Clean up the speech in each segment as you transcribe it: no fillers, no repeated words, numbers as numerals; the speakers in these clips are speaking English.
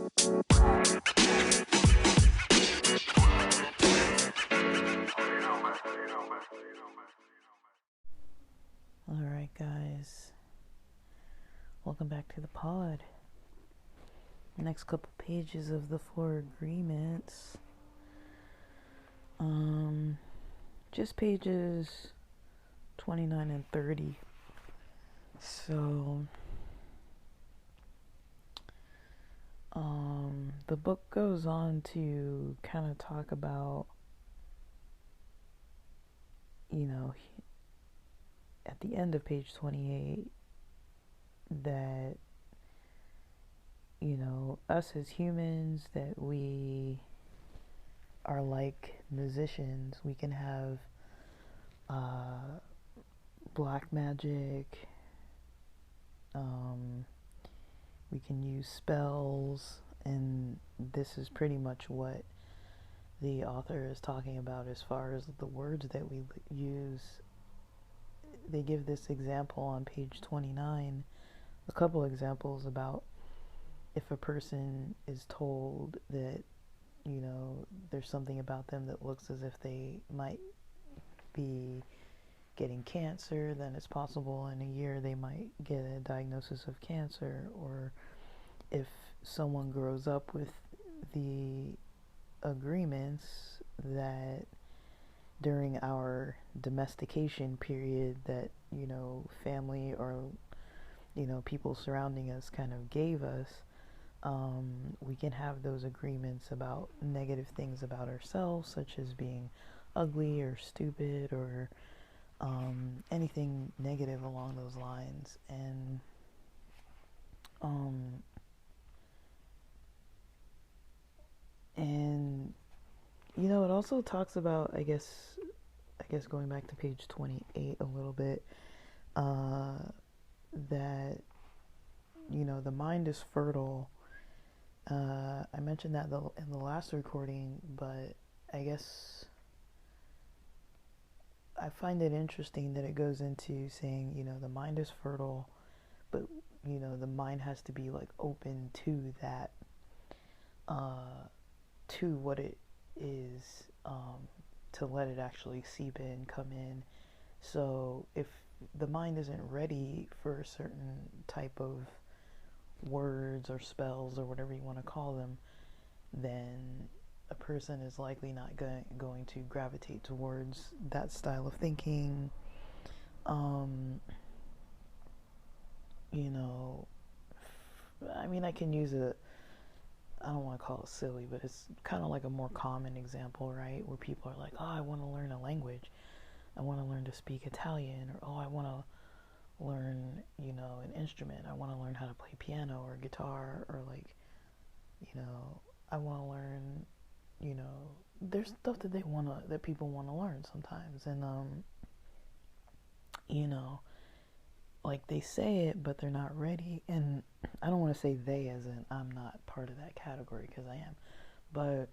Alright, guys. Welcome back to the pod. Next couple pages of the Four Agreements. Just pages 29 and 30. So, the book goes on to kind of talk about, at the end of page 28, that, us as humans, that we are like musicians. We can have black magic, we can use spells, and this is pretty much what the author is talking about as far as the words that we use. They give this example on page 29, a couple examples about if a person is told that, there's something about them that looks as if they might be getting cancer, then it's possible in a year they might get a diagnosis of cancer. Or if someone grows up with the agreements that during our domestication period that, family or, people surrounding us kind of gave us, we can have those agreements about negative things about ourselves, such as being ugly or stupid or anything negative along those lines. And it also talks about, I guess going back to page 28 a little bit, that the mind is fertile. I mentioned that in the last recording, but I guess I find it interesting that it goes into saying, the mind is fertile, but, the mind has to be like open to that, to what it is, to let it actually seep in, come in. So if the mind isn't ready for a certain type of words or spells or whatever you want to call them, then a person is likely not going to gravitate towards that style of thinking. I can use I don't want to call it silly, but it's kind of like a more common example, right? Where people are like, oh, I want to learn a language. I want to learn to speak Italian. Or, oh, I want to learn, an instrument. I want to learn how to play piano or guitar. Or like, I want to learn, there's stuff that that people want to learn sometimes. And, like they say it, but they're not ready. And I don't want to say they as in I'm not part of that category, because I am. But,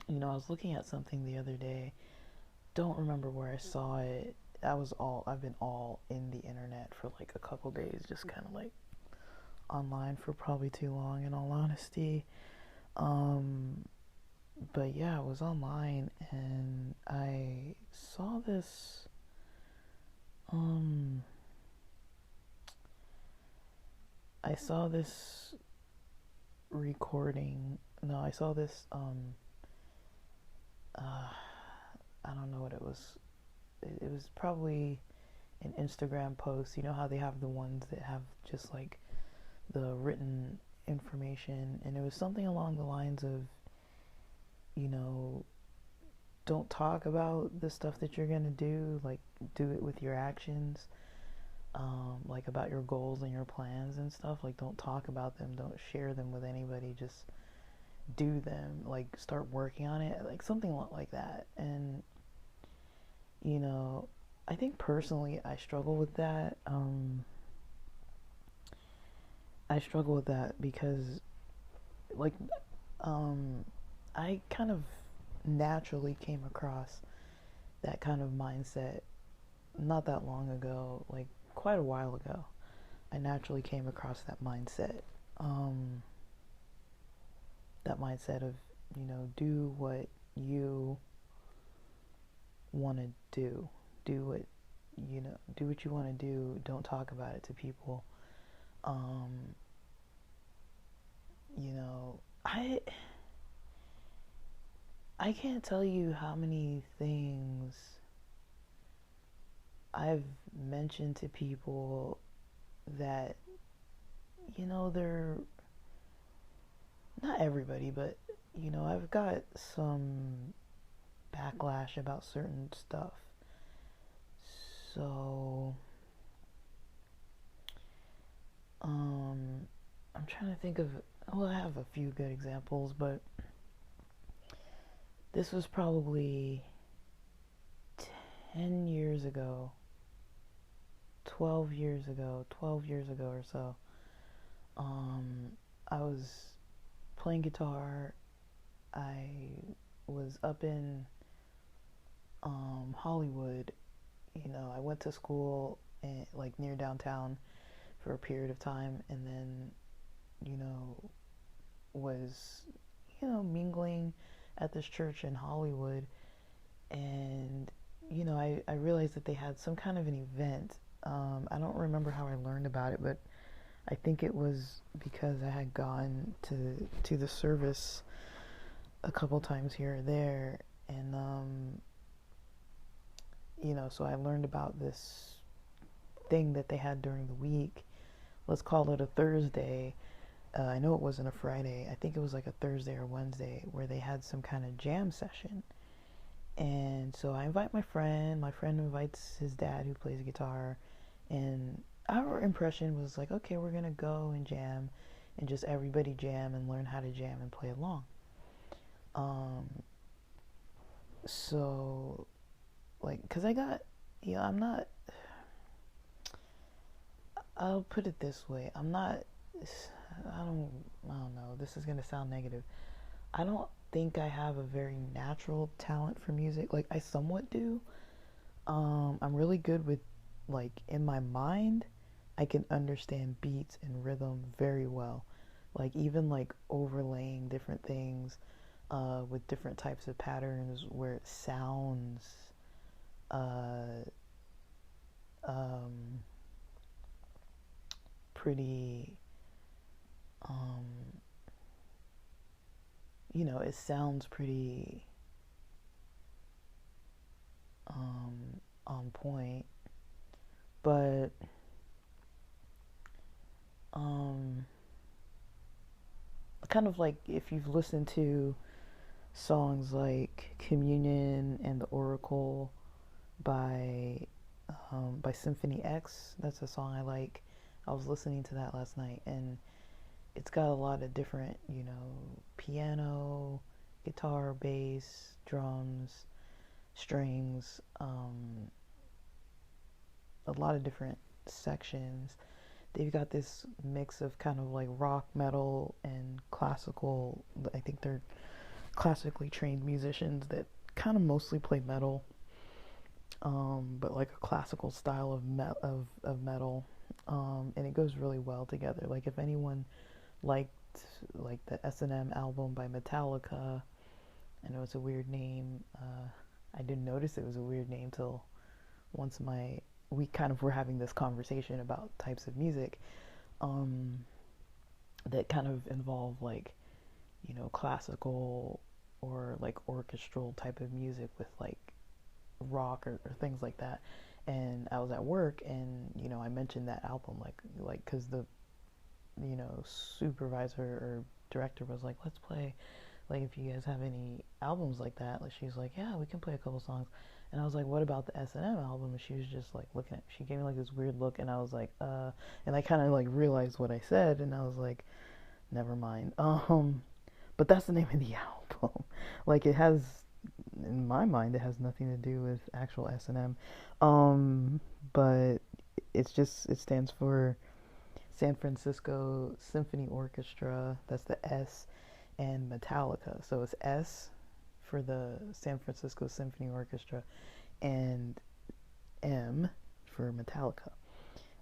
I was looking at something the other day. Don't remember where I saw it. I've been all in the internet for like a couple days, just kind of like online for probably too long, in all honesty. But yeah, I was online and I saw this, recording. No, I saw this, I don't know what it was. It was probably an Instagram post. You know how they have the ones that have just like the written information, and it was something along the lines of, don't talk about the stuff that you're gonna do, like do it with your actions, like about your goals and your plans and stuff. Like, don't talk about them, don't share them with anybody, just do them, like start working on it, like something like that. And I think personally I struggle with that. Because like I kind of naturally came across that kind of mindset not that long ago, like quite a while ago. I naturally came across that mindset. mindset of, do what you want to do. Do what, do what you want to do. Don't talk about it to people. You know, I can't tell you how many things I've mentioned to people that, they're not everybody, but, I've got some backlash about certain stuff. So, I'm trying to think of, well, I have a few good examples, but this was probably 10 years ago, 12 years ago or so. I was playing guitar. I was up in Hollywood. I went to school like near downtown for a period of time, and then was mingling at this church in Hollywood, and I realized that they had some kind of an event. I don't remember how I learned about it, but I think it was because I had gone to the service a couple times here or there, and so I learned about this thing that they had during the week. Let's call it a Thursday. I know it wasn't a Friday. I think it was like a Thursday or Wednesday where they had some kind of jam session. And so I invite my friend. My friend invites his dad who plays guitar. And our impression was like, okay, we're going to go and jam and just everybody jam and learn how to jam and play along. So, like, because I got, I'm not, I'll put it this way. I don't know. This is going to sound negative. I don't think I have a very natural talent for music. Like, I somewhat do. I'm really good with, like, in my mind, I can understand beats and rhythm very well. Like, even, like, overlaying different things with different types of patterns where it sounds pretty, it sounds pretty on point, but kind of like if you've listened to songs like Communion and The Oracle by Symphony X, that's a song I like. I was listening to that last night, and it's got a lot of different, piano, guitar, bass, drums, strings, a lot of different sections. They've got this mix of kind of like rock, metal, and classical. I think they're classically trained musicians that kind of mostly play metal, but like a classical style of metal, and it goes really well together. Like if anyone liked like the S&M album by Metallica, I know it's a weird name. I didn't notice it was a weird name till once we kind of were having this conversation about types of music that kind of involve like classical or like orchestral type of music with like rock or things like that. And I was at work, and I mentioned that album like because the supervisor or director was like, let's play, like, if you guys have any albums like that. Like, she's like, yeah, we can play a couple songs. And I was like, what about the S&M album? And she was just like looking at, she gave me like this weird look, and I was like, and I kind of like realized what I said, and I was like, never mind. But that's the name of the album. Like, it has, in my mind, it has nothing to do with actual S&M. But it's just, it stands for San Francisco Symphony Orchestra. That's the S, and Metallica. So it's S for the San Francisco Symphony Orchestra, and M for Metallica.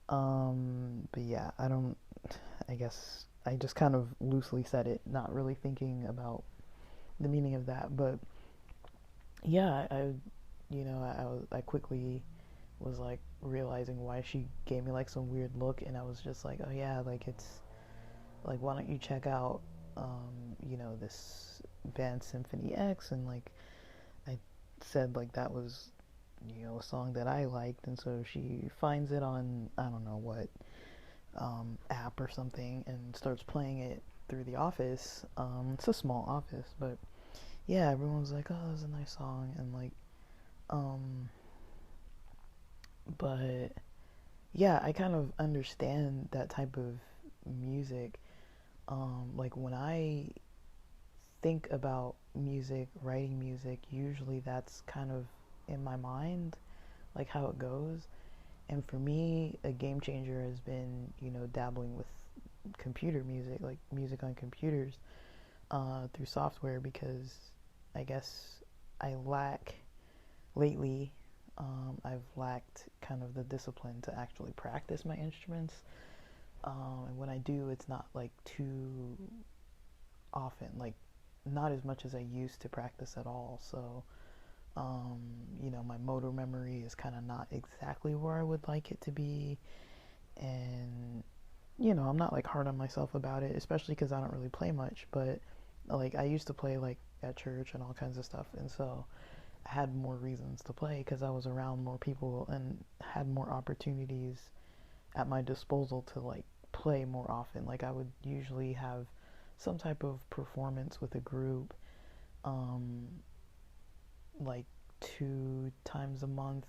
But yeah, I guess I just kind of loosely said it, not really thinking about the meaning of that. But yeah, I quickly was like realizing why she gave me like some weird look, and I was just like, oh yeah, like it's like, why don't you check out this band Symphony X, and like I said like that was a song that I liked, and so she finds it on I don't know what app or something and starts playing it through the office. It's a small office, but yeah, everyone was like, oh, this is a nice song, and like um but yeah, I kind of understand that type of music. Like when I think about music, writing music, usually that's kind of in my mind, like how it goes. And for me, a game changer has been, dabbling with computer music, like music on computers, through software, because I guess I lack lately. I've lacked kind of the discipline to actually practice my instruments. And when I do, it's not like too often, like not as much as I used to practice at all. So, um, my motor memory is kind of not exactly where I would like it to be. And, I'm not like hard on myself about it, especially because I don't really play much. But like I used to play like at church and all kinds of stuff. And so I had more reasons to play because I was around more people and had more opportunities at my disposal to like play more often. Like I would usually have some type of performance with a group, um, like 2 times a month,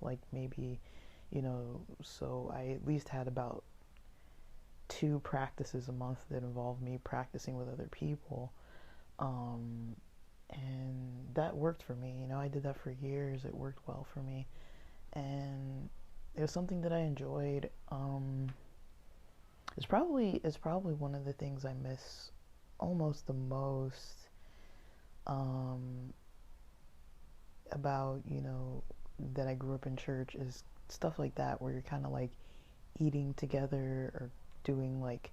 like maybe, so I at least had about 2 practices a month that involved me practicing with other people. Um, and that worked for me. I did that for years. It worked well for me. And it was something that I enjoyed. It's probably one of the things I miss almost the most, um, about that I grew up in church, is stuff like that where you're kind of like eating together or doing like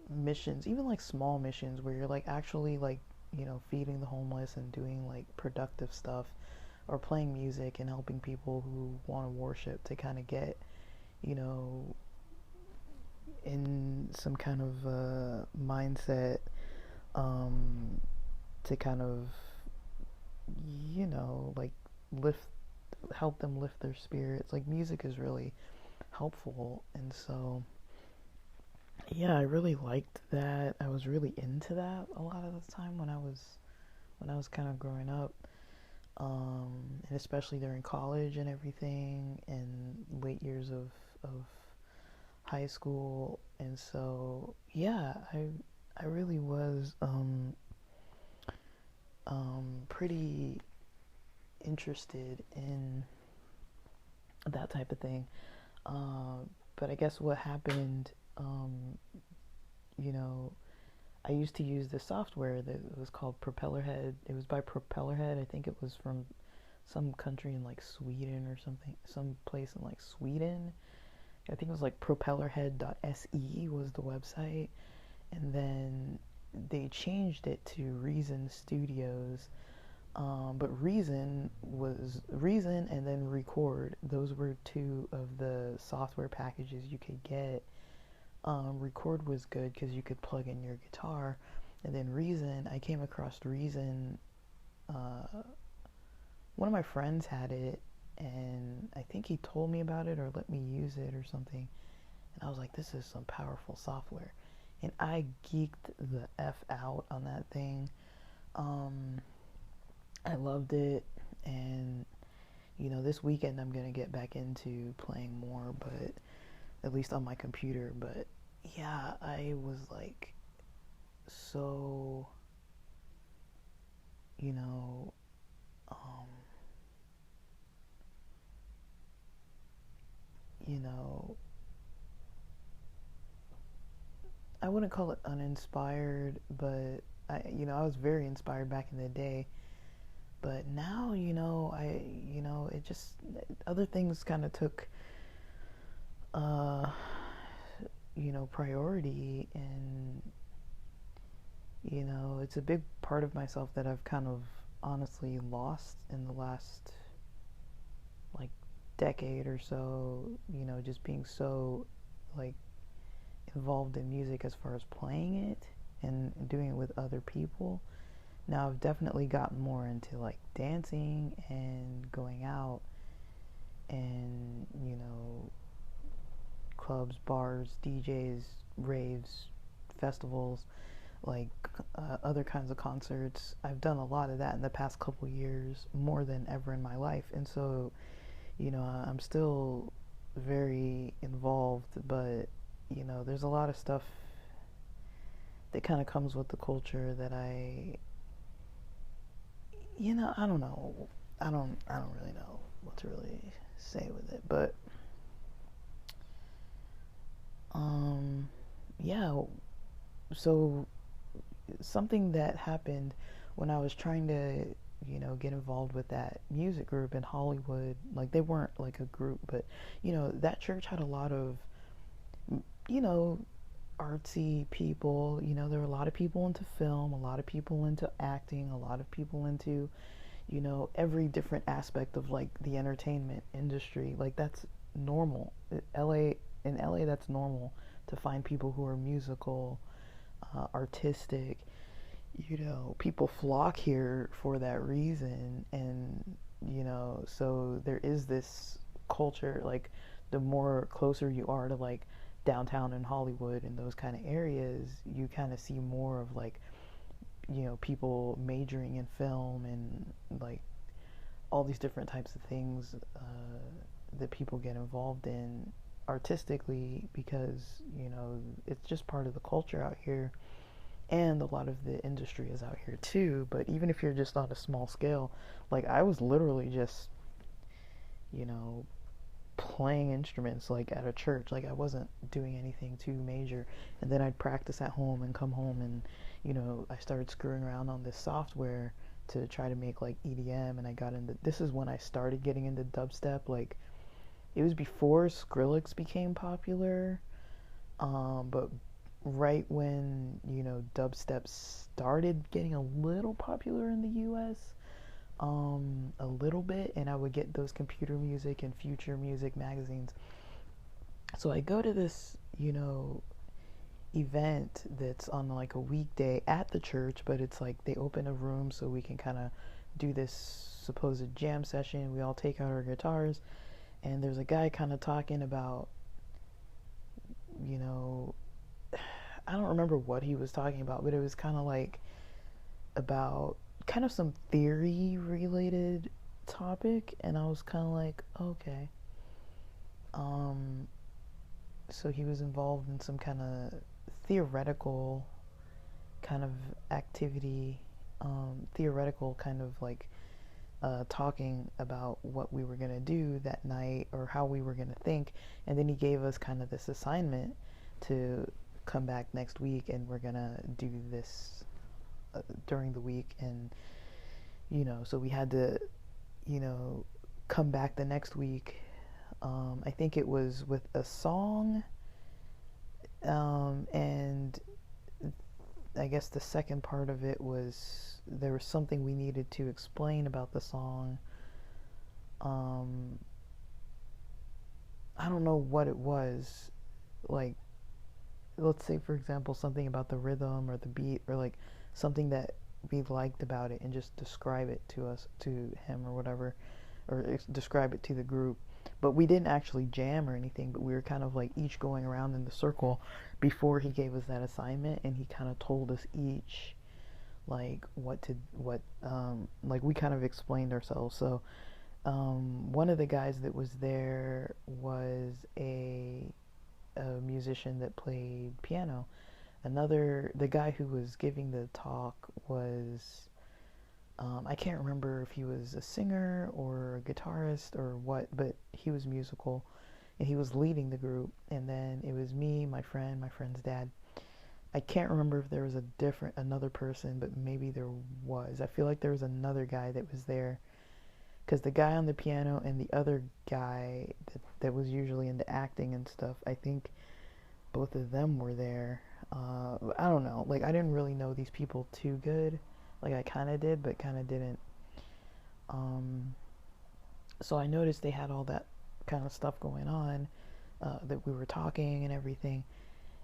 missions, even like small missions where you're like actually like feeding the homeless and doing like productive stuff, or playing music and helping people who want to worship to kind of get you know in some kind of mindset, um, to kind of like lift help them lift their spirits. Like music is really helpful, and so yeah, I really liked that. I was really into that a lot of the time when I was kind of growing up, and especially during college and everything, and late years of high school. And so yeah, I really was pretty interested in that type of thing. But I guess what happened, you know, I used to use this software that was called Propellerhead. It was by Propellerhead. I think it was from some country in like Sweden or something, some place in like Sweden. I think it was like propellerhead.se was the website. And then they changed it to Reason Studios. But Reason and then Record. Those were two of the software packages you could get. Record was good because you could plug in your guitar, and then Reason. I came across Reason. Uh, One of my friends had it, and I think he told me about it or let me use it or something. And I was like, this is some powerful software, and I geeked the f out on that thing. Um, I loved it, and this weekend I'm gonna get back into playing more, but at least on my computer. But yeah, I was like so, you know, um, you know, I wouldn't call it uninspired, but I was very inspired back in the day. But now, it just other things kind of took uh priority. And it's a big part of myself that I've kind of honestly lost in the last like decade or so, just being so like involved in music as far as playing it and doing it with other people. Now I've definitely gotten more into like dancing and going out and, clubs, bars, DJs, raves, festivals, like other kinds of concerts. I've done a lot of that in the past couple years, more than ever in my life. And so, I'm still very involved, but, there's a lot of stuff that kind of comes with the culture that I don't know. I don't really know what to really say with it, but yeah. So something that happened when I was trying to, get involved with that music group in Hollywood. Like they weren't like a group, but that church had a lot of, you know, artsy people. There were a lot of people into film, a lot of people into acting, a lot of people into, every different aspect of like the entertainment industry. Like that's normal. In LA, that's normal to find people who are musical, artistic. People flock here for that reason, and so there is this culture. Like the more closer you are to like downtown in Hollywood and those kind of areas, you kind of see more of like people majoring in film and like all these different types of things that people get involved in artistically, because it's just part of the culture out here, and a lot of the industry is out here too. But even if you're just on a small scale, like I was literally just you know playing instruments like at a church. Like I wasn't doing anything too major, and then I'd practice at home and come home, and I started screwing around on this software to try to make like EDM. And I got into, this is when I started getting into dubstep. Like it was before Skrillex became popular, but right when dubstep started getting a little popular in the US, a little bit. And I would get those Computer Music and Future Music magazines. So I go to this, event that's on like a weekday at the church, but it's like they open a room so we can kind of do this supposed jam session. We all take out our guitars, and there's a guy kind of talking about, you know, I don't remember what he was talking about, but it was kind of like about kind of some theory related topic, and I was kind of like, okay. Um, so he was involved in some kind of theoretical kind of activity, theoretical kind of like talking about what we were going to do that night or how we were going to think. And then he gave us kind of this assignment to come back next week, and we're going to do this during the week. And, so we had to, come back the next week. I think it was with a song, and I guess the second part of it was there was something we needed to explain about the song. Um, I don't know what it was. Like, let's say, for example, something about the rhythm or the beat, or like something that we liked about it, and just describe it to us, to him or whatever, or describe it to the group. But we didn't actually jam or anything, but we were kind of like each going around in the circle before he gave us that assignment, and he kind of told us each like like we kind of explained ourselves. So one of the guys that was there was a musician that played piano. The guy who was giving the talk was, I can't remember if he was a singer or a guitarist or what, but he was musical, and he was leading the group. And then it was me, my friend's dad. I can't remember if there was another person, but maybe there was. I feel like there was another guy that was there, because the guy on the piano and the other guy that was usually into acting and stuff, I think both of them were there. I don't know. Like, I didn't really know these people too good. Like, I kind of did, but kind of didn't. Um, so I noticed they had all that kind of stuff going on, that we were talking and everything.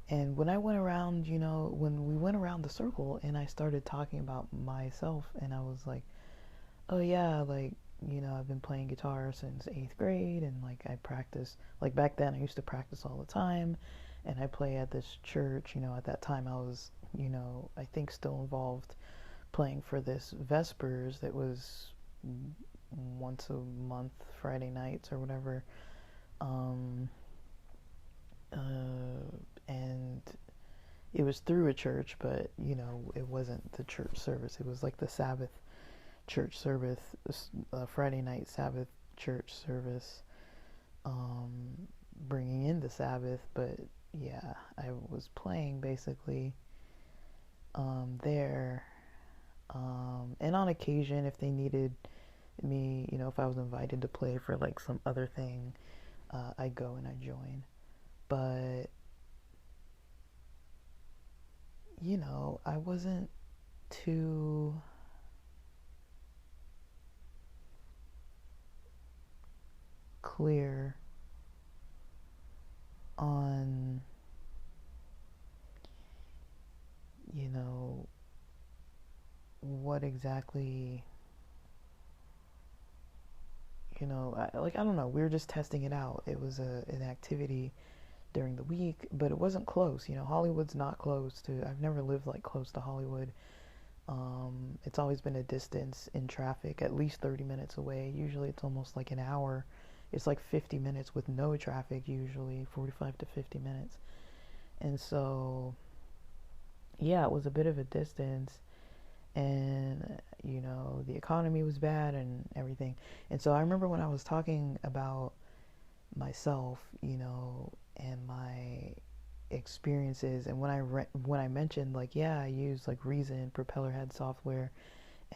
And when I went around, when we went around the circle and I started talking about myself, and I was like, oh yeah, like, I've been playing guitar since eighth grade, and like I practice, like back then I used to practice all the time, and I play at this church. At that time I was, I think still involved playing for this Vespers that was once a month, Friday nights or whatever. Um, and it was through a church, but it wasn't the church service. It was like the Sabbath church service, Friday night Sabbath church service, um, bringing in the Sabbath. But yeah, I was playing basically there, and on occasion, if they needed me, if I was invited to play for like some other thing, I go and I join. But I wasn't too clear on, what exactly, I don't know. We were just testing it out. It was an activity during the week, but it wasn't close. Hollywood's not close to. I've never lived like close to Hollywood. It's always been a distance in traffic, at least 30 minutes away. Usually it's almost like an hour. It's like 50 minutes with no traffic, usually 45 to 50 minutes. And so, yeah, it was a bit of a distance. And, the economy was bad and everything. And so I remember when I was talking about myself, and my experiences, and when I mentioned like, yeah, I use like Reason Propellerhead software,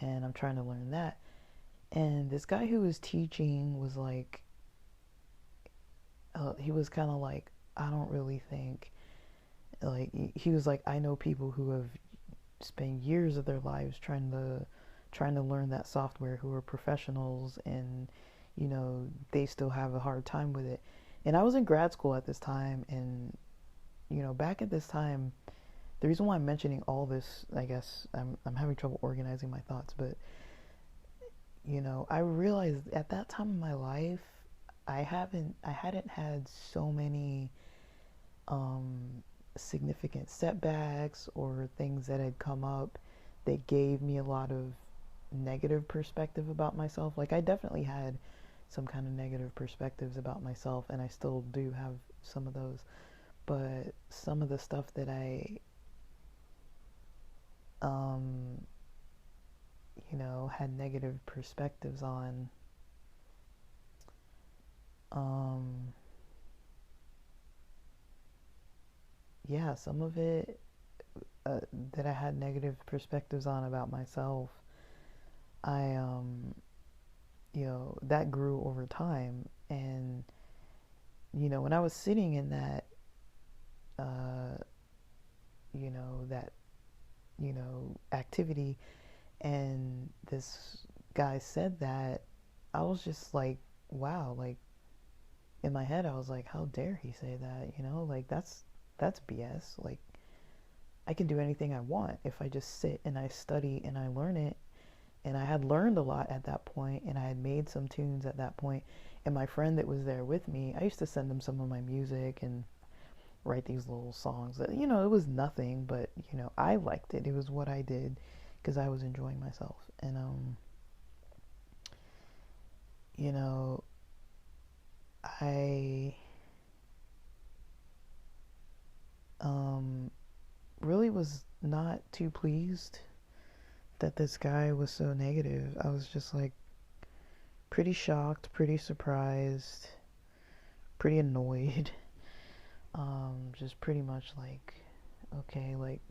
and I'm trying to learn that. And this guy who was teaching was like, he was kind of like, I don't really think, like, he was like, I know people who have spent years of their lives trying to learn that software, who are professionals, and they still have a hard time with it. And I was in grad school at this time, and back at this time, the reason why I'm mentioning all this, I guess I'm having trouble organizing my thoughts, but I realized at that time in my life, I hadn't had so many um, significant setbacks or things that had come up that gave me a lot of negative perspective about myself. Like, I definitely had some kind of negative perspectives about myself, and I still do have some of those. But some of the stuff that I, um, had negative perspectives on, um, yeah, some of it, that I had negative perspectives on about myself, I, that grew over time. And, when I was sitting in that, uh, that, activity, and this guy said that, I was just like, wow, like, in my head, I was like, how dare he say that? Like, that's BS. Like, I can do anything I want if I just sit and I study and I learn it. And I had learned a lot at that point, and I had made some tunes at that point. And my friend that was there with me, I used to send him some of my music and write these little songs that, it was nothing, but, I liked it. It was what I did because I was enjoying myself. And, you know, I um, really was not too pleased that this guy was so negative. I was just like pretty shocked, pretty surprised, pretty annoyed. Just pretty much like, okay, like,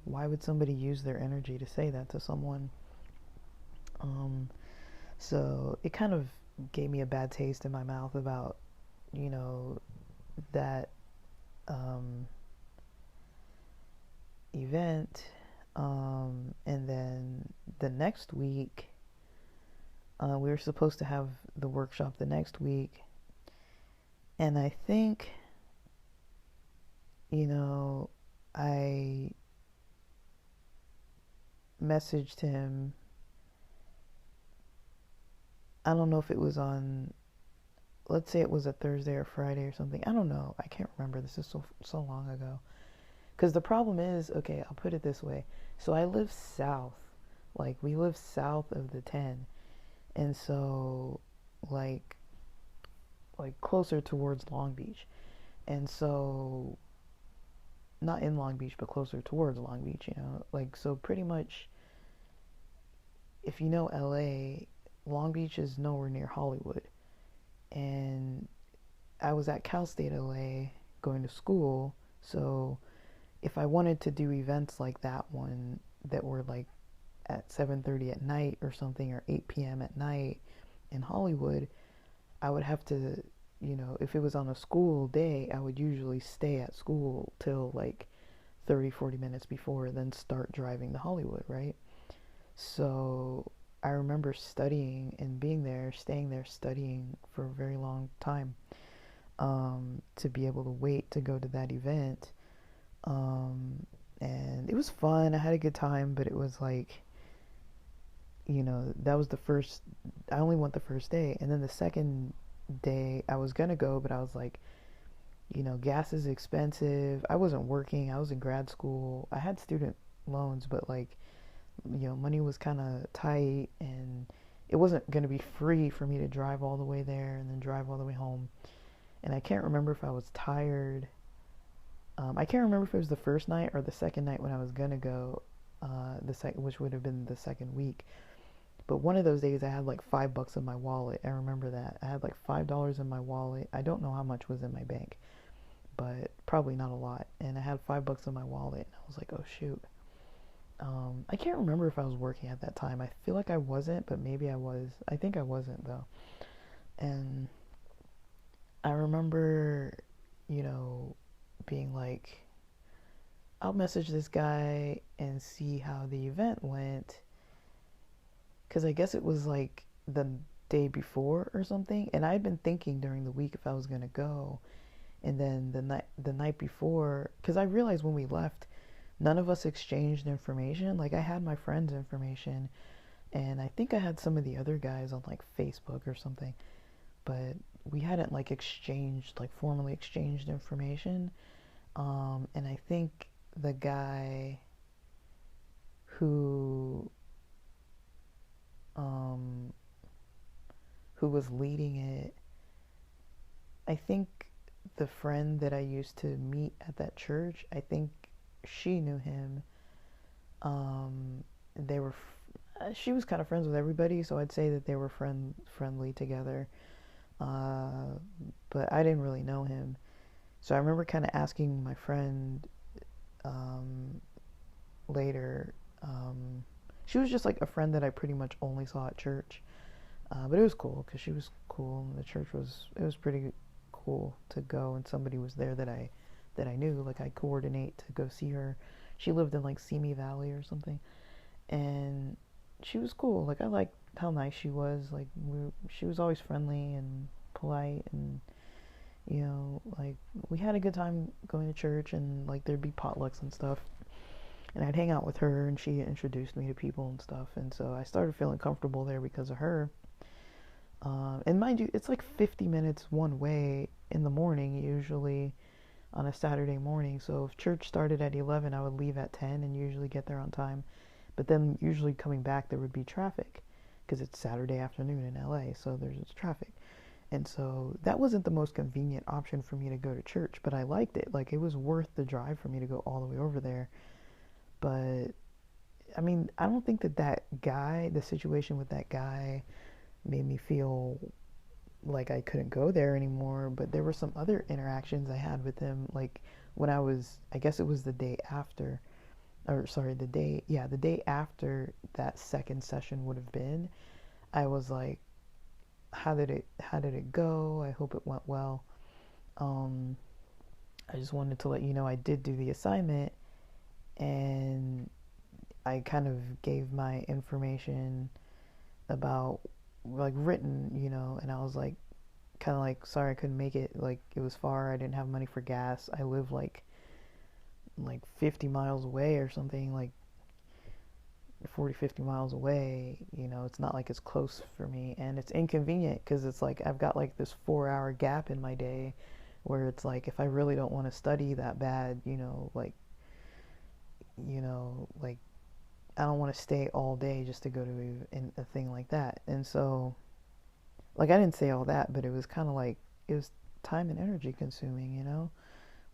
why would somebody use their energy to say that to someone? Um, so it kind of gave me a bad taste in my mouth about, you know, that um, event. And then the next week, we were supposed to have the workshop the next week. And I think, you know, I messaged him. I don't know if it was on, let's say it was a Thursday or Friday or something. I don't know. I can't remember. This is so long ago. Because the problem is, okay, I'll put it this way. So I live south. Like, we live south of the 10. And so, like, closer towards Long Beach. And so, not in Long Beach, but closer towards Long Beach, you know? Like, so pretty much, if you know LA, Long Beach is nowhere near Hollywood. And I was at Cal State LA going to school, so if I wanted to do events like that one that were like at 7:30 at night or something, or 8 p.m. at night in Hollywood, I would have to, you know, if it was on a school day, I would usually stay at school till like 30, 40 minutes before, then start driving to Hollywood, right? So I remember studying and being there, staying there, studying for a very long time, to be able to wait to go to that event. And it was fun. I had a good time, but it was like, you know, that was the first, I only went the first day. And then the second day, I was gonna go, but I was like, you know, gas is expensive. I wasn't working. I was in grad school. I had student loans, but like, you know, money was kind of tight, and it wasn't going to be free for me to drive all the way there and then drive all the way home. And I can't remember if I was tired. I can't remember if it was the first night or the second night when I was going to go, which would have been the second week. But one of those days I had like $5 in my wallet. I remember that. I had like $5 in my wallet. I don't know how much was in my bank, but probably not a lot. And I had $5 in my wallet, and I was like, oh shoot. I can't remember if I was working at that time. I feel like I wasn't, but maybe I was. I think I wasn't, though. And I remember, you know, being like, I'll message this guy and see how the event went. Because I guess it was like the day before or something. And I had been thinking during the week if I was going to go. And then the night before, because I realized when we left, none of us exchanged information. Like, I had my friend's information, and I think I had some of the other guys on like Facebook or something, but we hadn't like formally exchanged information. And I think the guy who um who was leading it, I think the friend that I used to meet at that church, I think she knew him. They were she was kind of friends with everybody, so I'd say that they were friendly together. Uh, but I didn't really know him, so I remember kind of asking my friend, um, later. She was just like a friend that I pretty much only saw at church, but it was cool because she was cool, and the church was it was pretty cool to go, and somebody was there that I knew. Like, I'd coordinate to go see her. She lived in like Simi Valley or something, and she was cool. Like, I liked how nice she was. Like, she was always friendly and polite, and you know, like, we had a good time going to church, and like there'd be potlucks and stuff. And I'd hang out with her, and she introduced me to people and stuff. And so I started feeling comfortable there because of her. And mind you, it's like 50 minutes one way in the morning, usually on a Saturday morning. So if church started at 11, I would leave at 10 and usually get there on time. But then usually coming back, there would be traffic because it's Saturday afternoon in LA, so there's traffic. And so that wasn't the most convenient option for me to go to church, but I liked it. Like, it was worth the drive for me to go all the way over there. But I mean, I don't think that guy, the situation with that guy, made me feel like I couldn't go there anymore. But there were some other interactions I had with him, like when I guess it was the day after, or sorry, the day after that second session would have been. I was like, how did it go? I hope it went well. Um, I just wanted to let you know I did do the assignment, and I kind of gave my information about, like, written, and I was like, kind of like, sorry I couldn't make it. Like, it was far. I didn't have money for gas. I live like 50 miles away or something, like 40, 50 miles away. It's not like it's close for me, and it's inconvenient because it's like I've got like this 4 hour gap in my day where it's like if I really don't want to study that bad, like I don't want to stay all day just to go to a thing like that. And so, like, I didn't say all that, but it was kind of like it was time and energy consuming,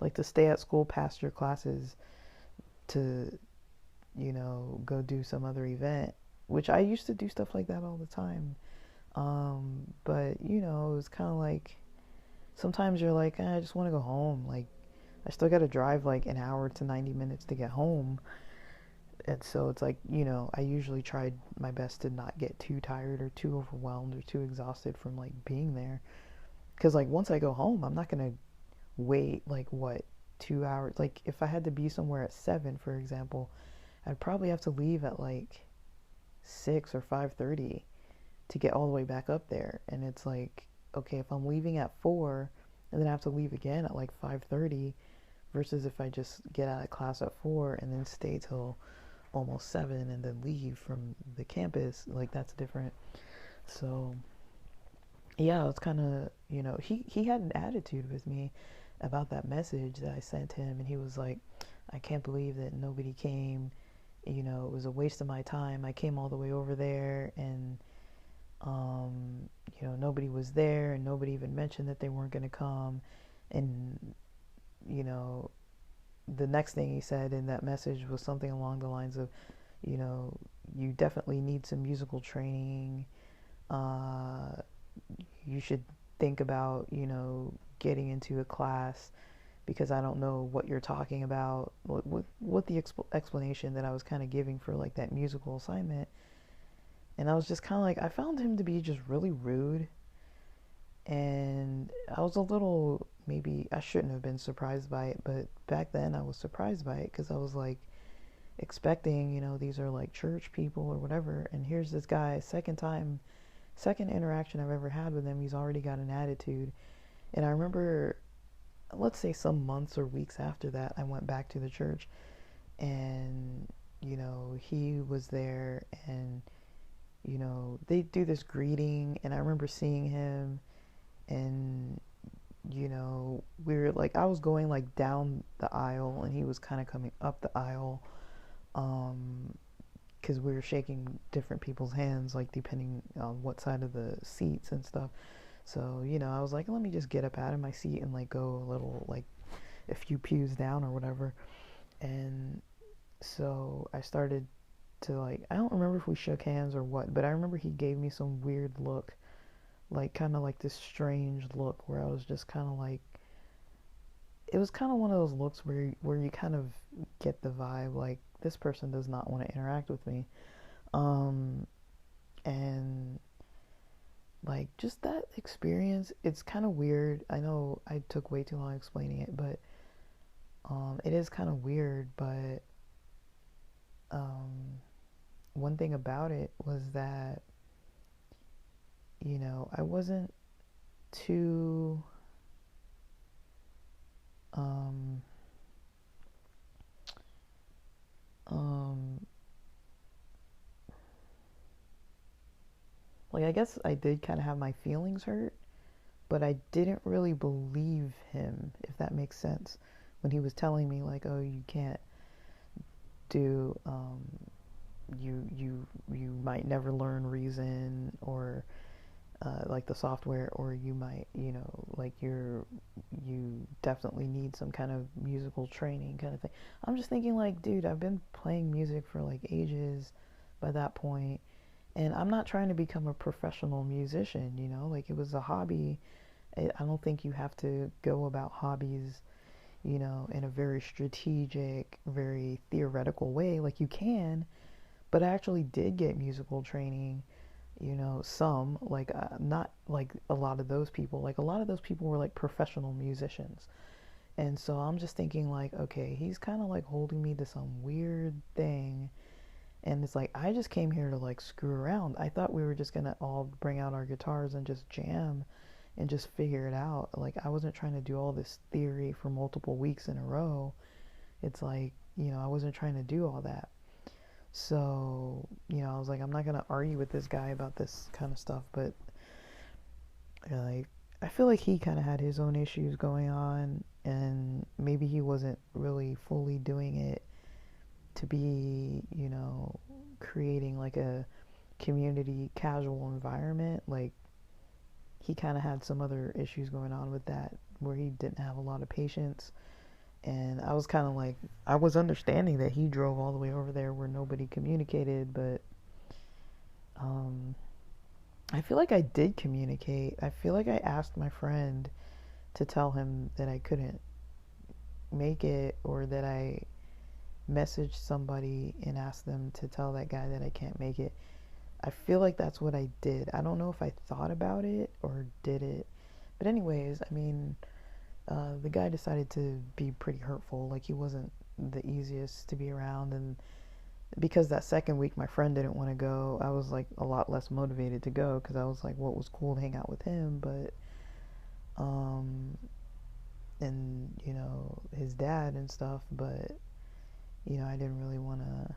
like to stay at school past your classes to, go do some other event, which I used to do stuff like that all the time. But, it was kind of like sometimes you're like, I just want to go home. Like, I still got to drive like an hour to 90 minutes to get home. And so it's like, I usually tried my best to not get too tired or too overwhelmed or too exhausted from like being there. Because like once I go home, I'm not going to wait like what, 2 hours. Like if I had to be somewhere at 7, for example, I'd probably have to leave at like 6 or 5:30 to get all the way back up there. And it's like, okay, if I'm leaving at 4 and then I have to leave again at like 5:30 versus if I just get out of class at 4 and then stay till almost 7 and then leave from the campus, like that's different. So yeah, it's kind of, he had an attitude with me about that message that I sent him, and he was like, I can't believe that nobody came. It was a waste of my time. I came all the way over there, and nobody was there, and nobody even mentioned that they weren't going to come. And you know the next thing he said in that message was something along the lines of, you know, you definitely need some musical training. Uh, you should think about, getting into a class because I don't know what you're talking about. What the explanation that I was kind of giving for like that musical assignment. And I was just kind of like, I found him to be just really rude. And I was a little, maybe I shouldn't have been surprised by it, but back then I was surprised by it because I was like expecting, these are like church people or whatever. And here's this guy, second interaction I've ever had with him, he's already got an attitude. And I remember, let's say some months or weeks after that, I went back to the church and, he was there and, they do this greeting. And I remember seeing him and, we were like, I was going like down the aisle and he was kind of coming up the aisle. Because we were shaking different people's hands, like depending on what side of the seats and stuff. So, I was like, let me just get up out of my seat and like go a little, like a few pews down or whatever. And so I started to like, I don't remember if we shook hands or what, but I remember he gave me some weird look, like kind of like this strange look where I was just kind of like, it was kind of one of those looks where you kind of get the vibe like this person does not want to interact with me. And like just that experience, it's kind of weird. I know I took way too long explaining it, but it is kind of weird. But one thing about it was that, I wasn't too um, um, like I guess I did kind of have my feelings hurt, but I didn't really believe him, if that makes sense, when he was telling me like, oh, you can't do you might never learn Reason or like the software, or you might, like you definitely need some kind of musical training kind of thing. I'm just thinking like, dude, I've been playing music for like ages by that point, and I'm not trying to become a professional musician, like it was a hobby. I don't think you have to go about hobbies, in a very strategic, very theoretical way. Like you can, but I actually did get musical training, some, like, not like a lot of those people. Like, a lot of those people were like professional musicians, And so I'm just thinking, like, okay, he's kind of like holding me to some weird thing. And it's like, I just came here to like screw around. I thought we were just gonna all bring out our guitars and just jam and just figure it out. Like, I wasn't trying to do all this theory for multiple weeks in a row. It's like, I wasn't trying to do all that. So, I was like, I'm not gonna argue with this guy about this kind of stuff, but like, I feel like he kind of had his own issues going on, and maybe he wasn't really fully doing it to be, creating like a community casual environment. Like, he kind of had some other issues going on with that where he didn't have a lot of patience. And I was kind of like, I was understanding that he drove all the way over there where nobody communicated, but um, I feel like I did communicate. I feel like I asked my friend to tell him that I couldn't make it, or that I messaged somebody and asked them to tell that guy that I can't make it. I feel like that's what I did. I don't know if I thought about it or did it. But anyways, I mean, the guy decided to be pretty hurtful. Like, he wasn't the easiest to be around. And because that second week my friend didn't want to go, I was like a lot less motivated to go, because I was like, what was cool to hang out with him, but and his dad and stuff, but I didn't really want to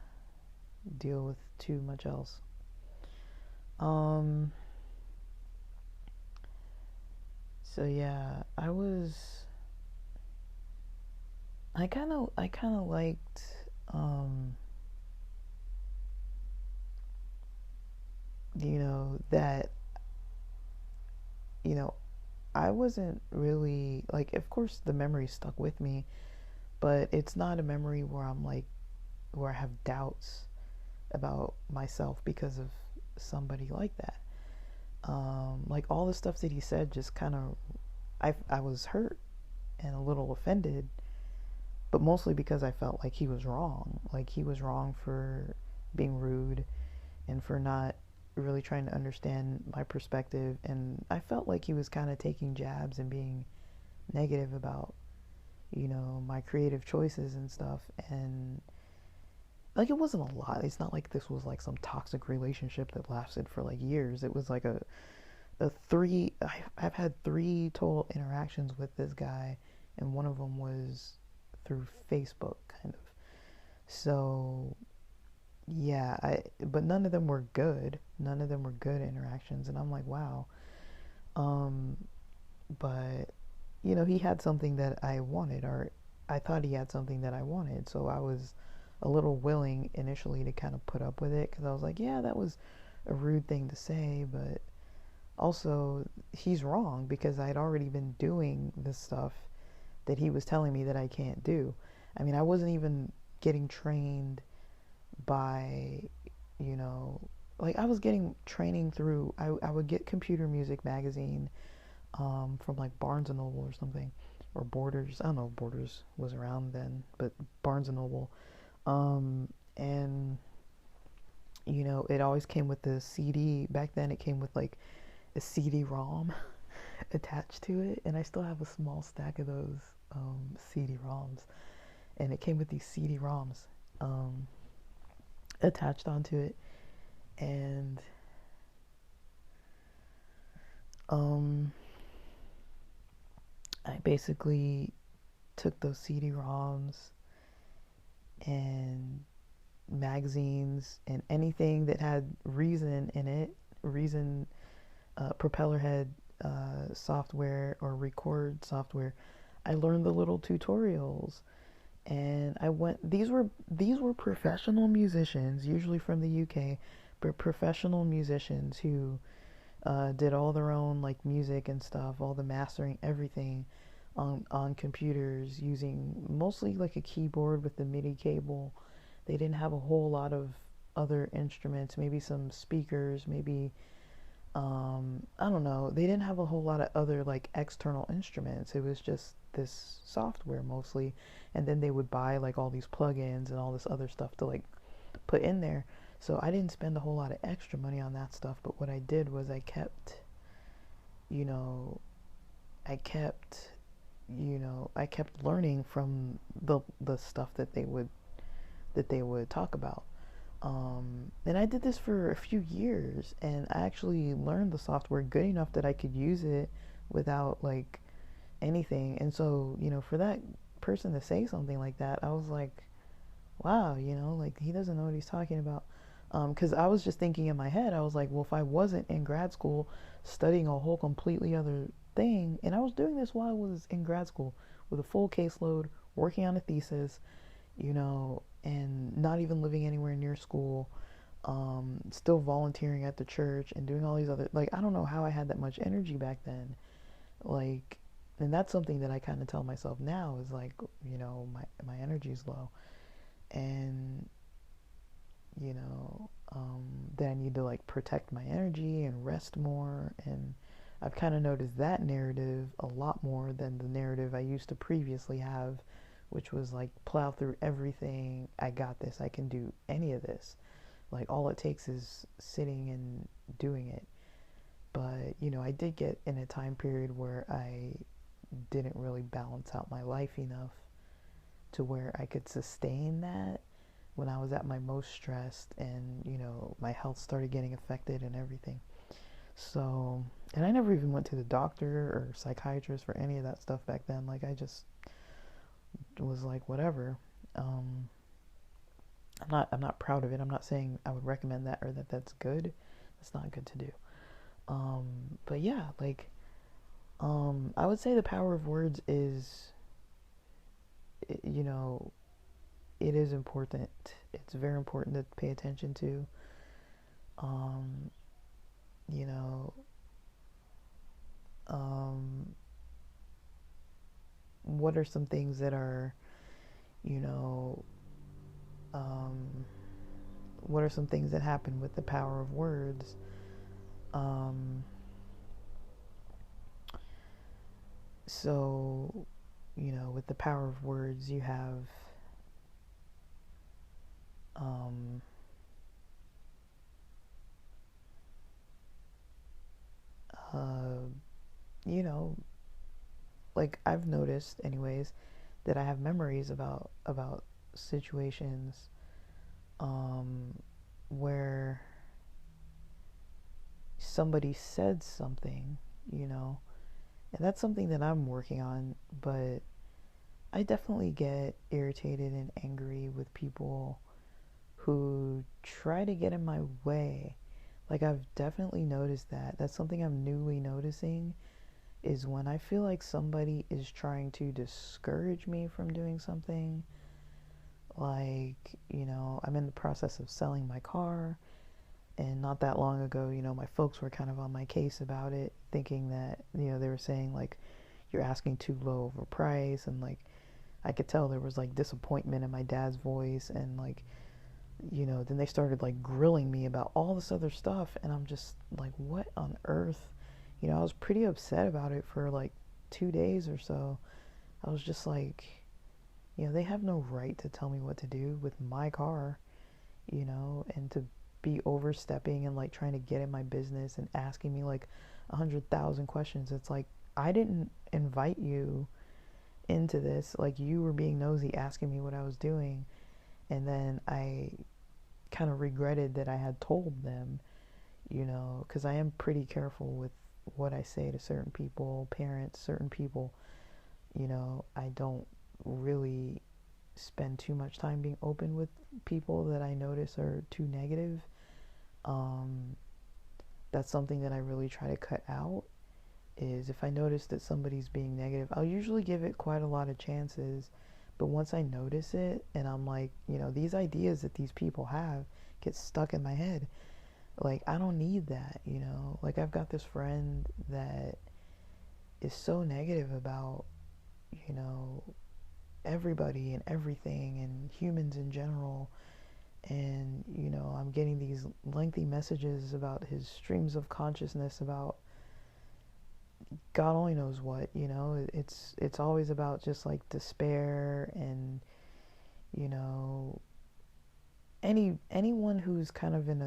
deal with too much else. So yeah, I kind of liked that I wasn't really like, of course the memory stuck with me, but it's not a memory where I'm like, where I have doubts about myself because of somebody like that. Like, all the stuff that he said just kind of, I was hurt and a little offended, but mostly because I felt like he was wrong. Like, he was wrong for being rude and for not really trying to understand my perspective. And I felt like he was kind of taking jabs and being negative about, my creative choices and stuff. And like, it wasn't a lot. It's not like this was like some toxic relationship that lasted for like years. It was like I've had 3 total interactions with this guy, and one of them was through Facebook, kind of. So yeah, but none of them were good. None of them were good interactions, and I'm like, wow. Um, but he had something that I wanted, or I thought he had something that I wanted, so I was a little willing initially to kind of put up with it, because I was like, yeah, that was a rude thing to say, but also he's wrong, because I'd already been doing this stuff that he was telling me that I can't do. I mean, I wasn't even getting trained by, you know, like, I was getting training through, I would get Computer Music magazine from like Barnes and Noble or something, or Borders. I don't know if Borders was around then, but Barnes and Noble. And it always came with the CD. Back then, it came with like a CD-ROM attached to it, and I still have a small stack of those CD-ROMs. And it came with these CD-ROMs attached onto it, and I basically took those CD-ROMs and magazines and anything that had Reason in it, Reason, Propellerhead software or record software. I learned the little tutorials, and these were professional musicians, usually from the UK, but professional musicians who did all their own like music and stuff, all the mastering, everything on computers, using mostly like a keyboard with the MIDI cable. They didn't have a whole lot of other instruments, maybe some speakers, maybe I don't know. They didn't have a whole lot of other like external instruments. It was just this software mostly, and then they would buy like all these plugins and all this other stuff to like put in there. So I didn't spend a whole lot of extra money on that stuff, but what I did was I kept, you know, I kept I kept learning from the stuff that they would talk about. And I did this for a few years, and I actually learned the software good enough that I could use it without like anything. And so, for that person to say something like that, I was like, wow, like he doesn't know what he's talking about. Because I was just thinking in my head, I was like, well, if I wasn't in grad school studying a whole completely other thing, and I was doing this while I was in grad school with a full caseload, working on a thesis, and not even living anywhere near school, still volunteering at the church and doing all these other, like, I don't know how I had that much energy back then. Like, and that's something that I kind of tell myself now is like, my energy's low. And, that I need to like protect my energy and rest more. And I've kind of noticed that narrative a lot more than the narrative I used to previously have, which was like plow through everything. I got this. I can do any of this. Like all it takes is sitting and doing it. But, I did get in a time period where I didn't really balance out my life enough to where I could sustain that when I was at my most stressed, and, my health started getting affected and everything. So, and I never even went to the doctor or psychiatrist for any of that stuff back then. Like, I just was like, whatever. I'm not proud of it. I'm not saying I would recommend that or that that's good. It's not good to do. But yeah, like, I would say the power of words is, you know, it is important. It's very important to pay attention to. Um, you know, um, what are some things that are, you know, um, what are some things that happen with the power of words? Um, so, with the power of words, you have, um, uh, you know, like I've noticed, anyways, that I have memories about situations, um, where somebody said something, you know, and that's something that I'm working on, but I definitely get irritated and angry with people who try to get in my way. Like, I've definitely noticed that. That's something I'm newly noticing, is when I feel like somebody is trying to discourage me from doing something. Like, I'm in the process of selling my car, and not that long ago, my folks were kind of on my case about it, thinking that, they were saying, like, you're asking too low of a price, and, like, I could tell there was, like, disappointment in my dad's voice, and, like, then they started, like, grilling me about all this other stuff, and I'm just like, what on earth? I was pretty upset about it for, like, 2 days or so. I was just like, they have no right to tell me what to do with my car, and to be overstepping and, like, trying to get in my business and asking me, like, 100,000 questions. It's like, I didn't invite you into this. Like, you were being nosy, asking me what I was doing, and then I kind of regretted that I had told them, because I am pretty careful with what I say to certain people, parents, certain people. I don't really spend too much time being open with people that I notice are too negative. Um, that's something that I really try to cut out, is if I notice that somebody's being negative, I'll usually give it quite a lot of chances. But once I notice it and I'm like, these ideas that these people have get stuck in my head, like, I don't need that, Like, I've got this friend that is so negative about, you know, everybody and everything and humans in general. And, I'm getting these lengthy messages about his streams of consciousness about God only knows what, it's always about just like despair and, you know, anyone who's kind of in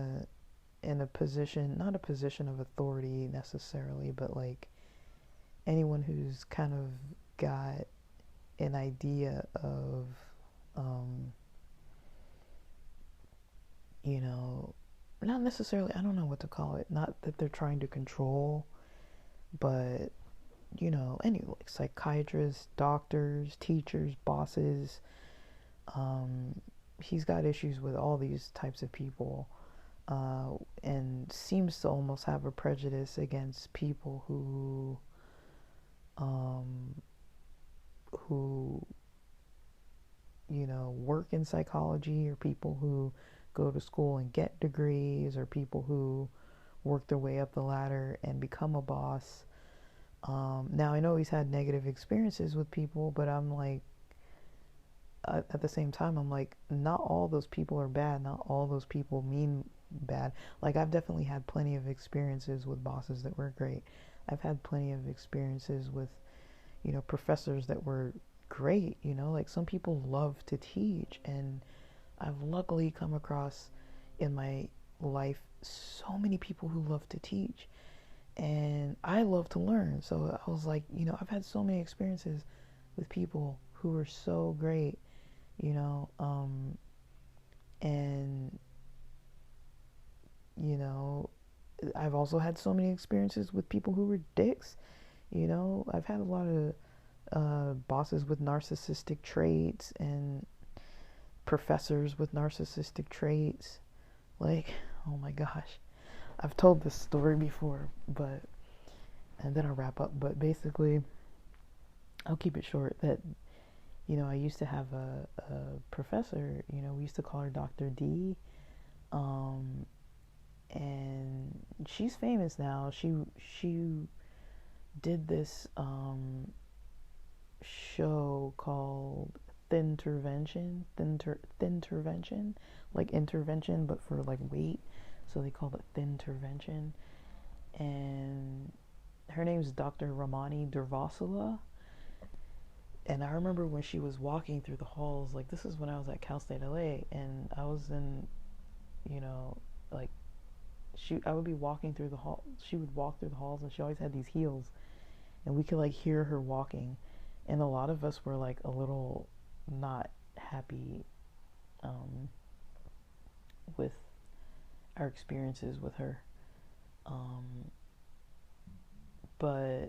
a position, not a position of authority necessarily, but like anyone who's kind of got an idea of, um, you know, not necessarily, I don't know what to call it, not that they're trying to control, but, any like psychiatrists, doctors, teachers, bosses, um, he's got issues with all these types of people, and seems to almost have a prejudice against people um, who work in psychology, or people who go to school and get degrees, or people who work their way up the ladder and become a boss. Now, I know he's had negative experiences with people, but I'm like, at the same time, I'm like, not all those people are bad. Not all those people mean bad. Like, I've definitely had plenty of experiences with bosses that were great. I've had plenty of experiences with, professors that were great. Like, some people love to teach, and I've luckily come across in my life so many people who love to teach, and I love to learn. So I was like, I've had so many experiences with people who are so great, you know, um, and you know, I've also had so many experiences with people who were dicks. I've had a lot of bosses with narcissistic traits, and professors with narcissistic traits. Like, oh my gosh, I've told this story before, but and then I'll wrap up. But basically, I'll keep it short. That I used to have a professor. We used to call her Dr. D. Um, and she's famous now. She did this show called Thintervention, like intervention, but for like weight. So they called it Thintervention. And her name's Dr. Ramani Durvasula. And I remember when she was walking through the halls, like, this is when I was at Cal State LA, and I was in, like, I would be walking through the hall. She would walk through the halls, and she always had these heels, and we could like hear her walking, and a lot of us were like a little not happy, um, with our experiences with her, um, but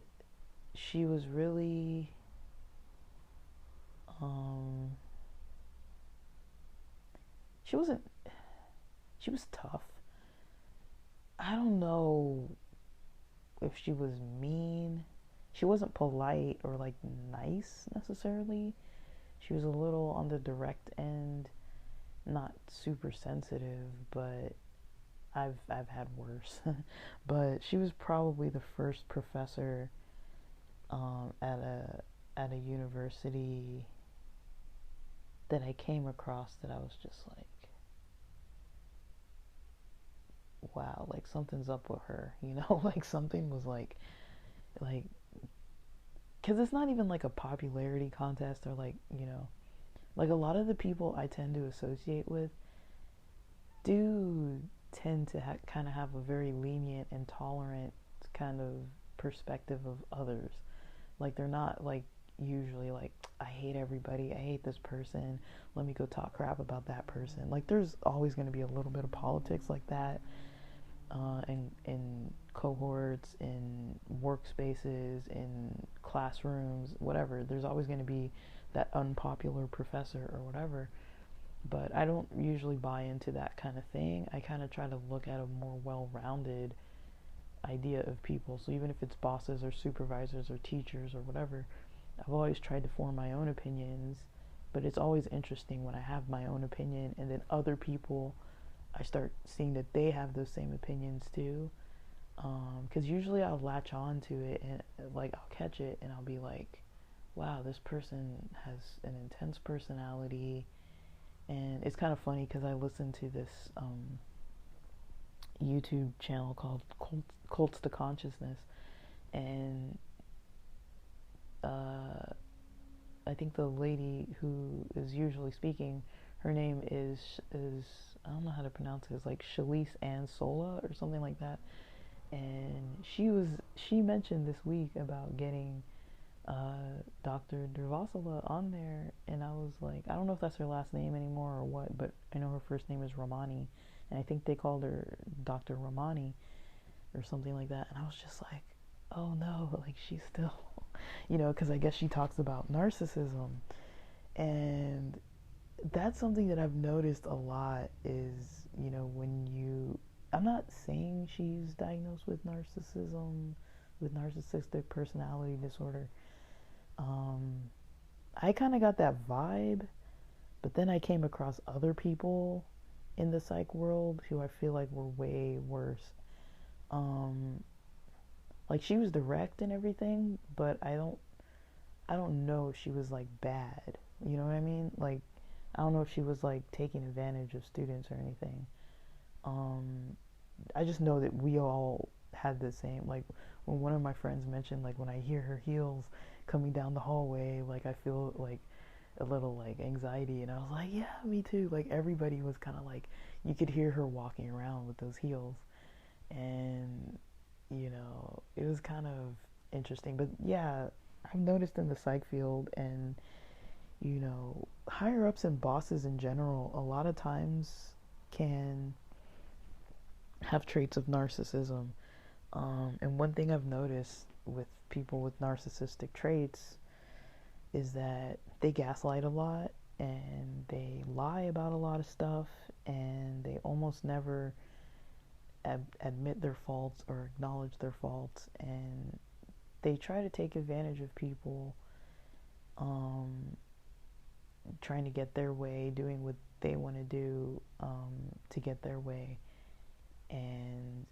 she was really, um, she wasn't. She was tough. I don't know if she was mean. She wasn't polite or like nice necessarily. She was a little on the direct end, not super sensitive, but I've had worse. But she was probably the first professor, at a university that I came across that I was just like, wow, like something's up with her, like something was like, because it's not even like a popularity contest, or like, like a lot of the people I tend to associate with do tend to kind of have a very lenient and tolerant kind of perspective of others. Like, they're not like usually like, I hate everybody, I hate this person, let me go talk crap about that person. Like, there's always going to be a little bit of politics like that, in cohorts, in workspaces, in classrooms, whatever. There's always going to be that unpopular professor or whatever. But I don't usually buy into that kind of thing. I kind of try to look at a more well-rounded idea of people. So even if it's bosses or supervisors or teachers or whatever, I've always tried to form my own opinions. But it's always interesting when I have my own opinion and then other people, I start seeing that they have those same opinions too. Because usually I'll latch on to it, and like I'll catch it and I'll be like, wow, this person has an intense personality. And it's kind of funny because I listened to this YouTube channel called Cults to Consciousness, and I think the lady who is usually speaking, her name is I don't know how to pronounce it. It's like Shalise Ann Sola or something like that. And she mentioned this week about getting Dr. Durvasula on there, and I was like, I don't know if that's her last name anymore or what, but I know her first name is Ramani, and I think they called her Dr. Ramani or something like that, and I was just like, oh no, like she's still, because I guess she talks about narcissism, and that's something that I've noticed a lot is, when I'm not saying she's diagnosed with narcissism, with narcissistic personality disorder. Um, I kind of got that vibe, but then I came across other people in the psych world who I feel like were way worse. Um, like she was direct and everything, but I don't know if she was like bad. You know what I mean? Like I don't know if she was like taking advantage of students or anything. Um, I just know that we all had the same, like when one of my friends mentioned, like when I hear her heels coming down the hallway, like I feel like a little like anxiety, and I was like, yeah, me too. Like everybody was kind of like, you could hear her walking around with those heels, and it was kind of interesting. But yeah, I've noticed in the psych field and higher ups and bosses in general, a lot of times can have traits of narcissism. And one thing I've noticed with people with narcissistic traits is that they gaslight a lot and they lie about a lot of stuff, and they almost never admit their faults or acknowledge their faults, and they try to take advantage of people, um, trying to get their way, doing what they want to do, to get their way. And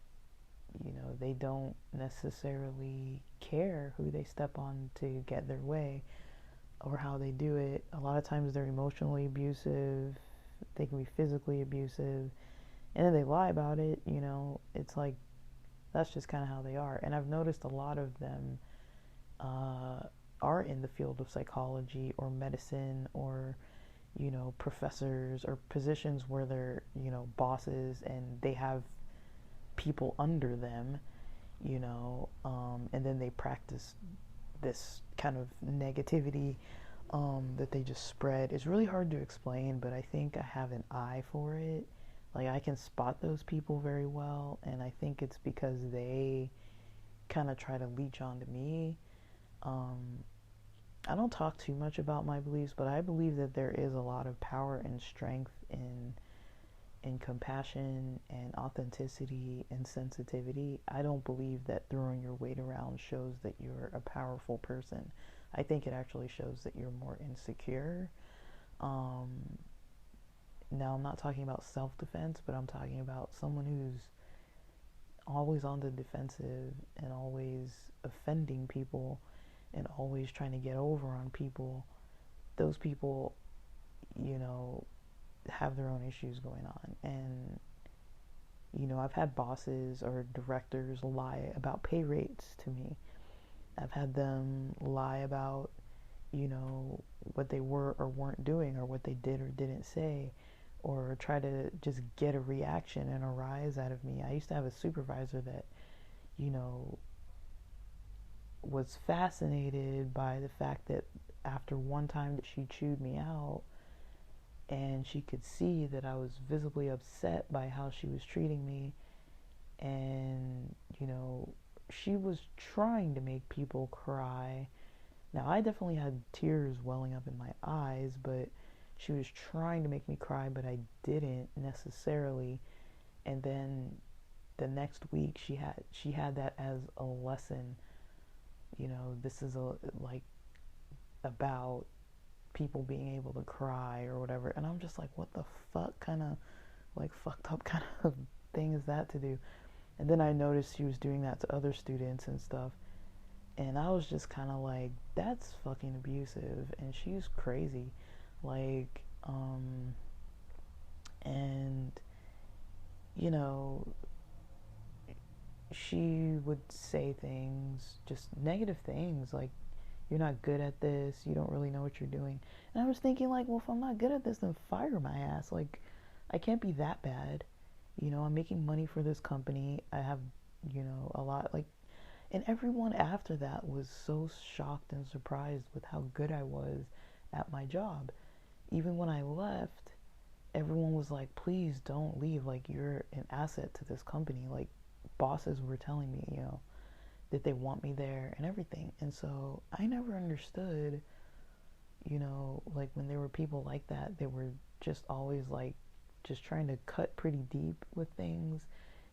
they don't necessarily care who they step on to get their way or how they do it. A lot of times they're emotionally abusive, they can be physically abusive, and then they lie about it. It's like that's just kind of how they are. And I've noticed a lot of them uh, are in the field of psychology or medicine, or professors, or positions where they're bosses and they have people under them, and then they practice this kind of negativity, that they just spread. It's really hard to explain, but I think I have an eye for it. Like I can spot those people very well, and I think it's because they kind of try to leech onto me. Um, I don't talk too much about my beliefs, but I believe that there is a lot of power and strength in compassion and authenticity and sensitivity. I don't believe that throwing your weight around shows that you're a powerful person. I think it actually shows that you're more insecure. Um, Now, I'm not talking about self defense, but I'm talking about someone who's always on the defensive and always offending people and always trying to get over on people. Those people, you know, have their own issues going on. And I've had bosses or directors lie about pay rates to me. I've had them lie about, what they were or weren't doing, or what they did or didn't say, or try to just get a reaction and a rise out of me. I used to have a supervisor that, you know, was fascinated by the fact that after one time that she chewed me out, and she could see that I was visibly upset by how she was treating me, and she was trying to make people cry. Now I definitely had tears welling up in my eyes, but she was trying to make me cry, but I didn't necessarily. And then the next week she had that as a lesson. This is like about people being able to cry or whatever. And I'm just like, what the fuck kind of like fucked up kind of thing is that to do? And then I noticed she was doing that to other students and stuff. And I was just kind of like, that's fucking abusive. And she's crazy. Like, and, you know, she would say things, just negative things, like, you're not good at this, you don't really know what you're doing. And I was thinking, like, well, if I'm not good at this, then fire my ass. Like, I can't be that bad. I'm making money for this company. I have, a lot, like, And everyone after that was so shocked and surprised with how good I was at my job. Even when I left, everyone was like, please don't leave. Like, you're an asset to this company. Like, bosses were telling me, that they want me there and everything. And so I never understood, like when there were people like that, they were just always like, just trying to cut pretty deep with things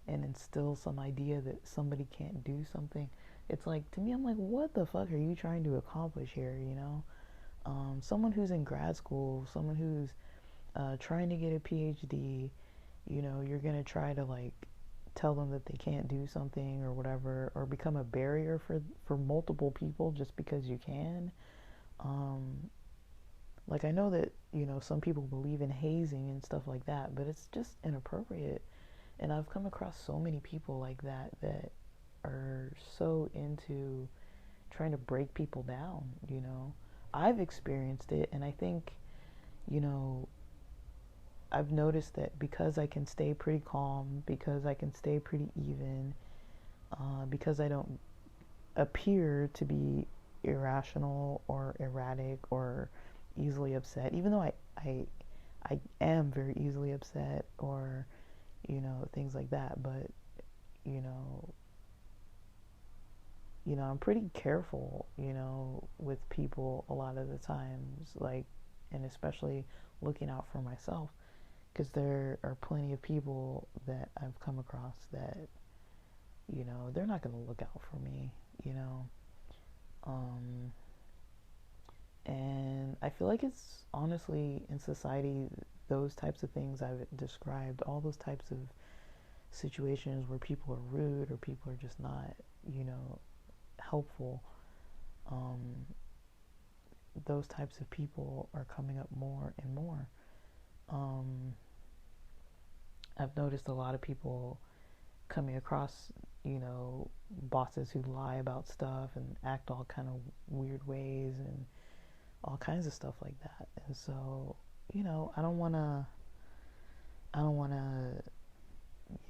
and instill some idea that somebody can't do something. It's like, to me, I'm like, what the fuck are you trying to accomplish here? Someone who's in grad school, someone who's trying to get a PhD, you're gonna try to like tell them that they can't do something or whatever, or become a barrier for multiple people just because you can. Um, like, I know that some people believe in hazing and stuff like that, but it's just inappropriate. And I've come across so many people like that are so into trying to break people down. I've experienced it, and I think, you know, I've noticed that because I can stay pretty calm, because I can stay pretty even, because I don't appear to be irrational or erratic or easily upset, even though I am very easily upset, or, things like that. But, you know, I'm pretty careful, with people a lot of the times, like, and especially looking out for myself, because there are plenty of people that I've come across that, they're not going to look out for me, you know. Um, and I feel like it's honestly in society, those types of things I've described, all those types of situations where people are rude or people are just not, helpful. Um, those types of people are coming up more and more. Um, I've noticed a lot of people coming across, bosses who lie about stuff and act all kind of weird ways and all kinds of stuff like that. And so, I don't want to,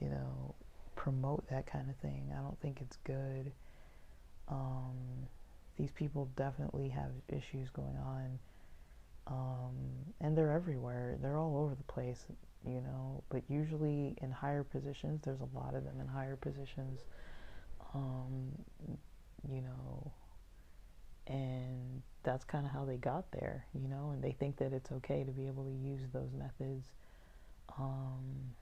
you know, promote that kind of thing. I don't think it's good. Um, these people definitely have issues going on. And they're everywhere. They're all over the place, but usually in higher positions, there's a lot of them in higher positions, um, you know, and that's kind of how they got there, and they think that it's okay to be able to use those methods. Um,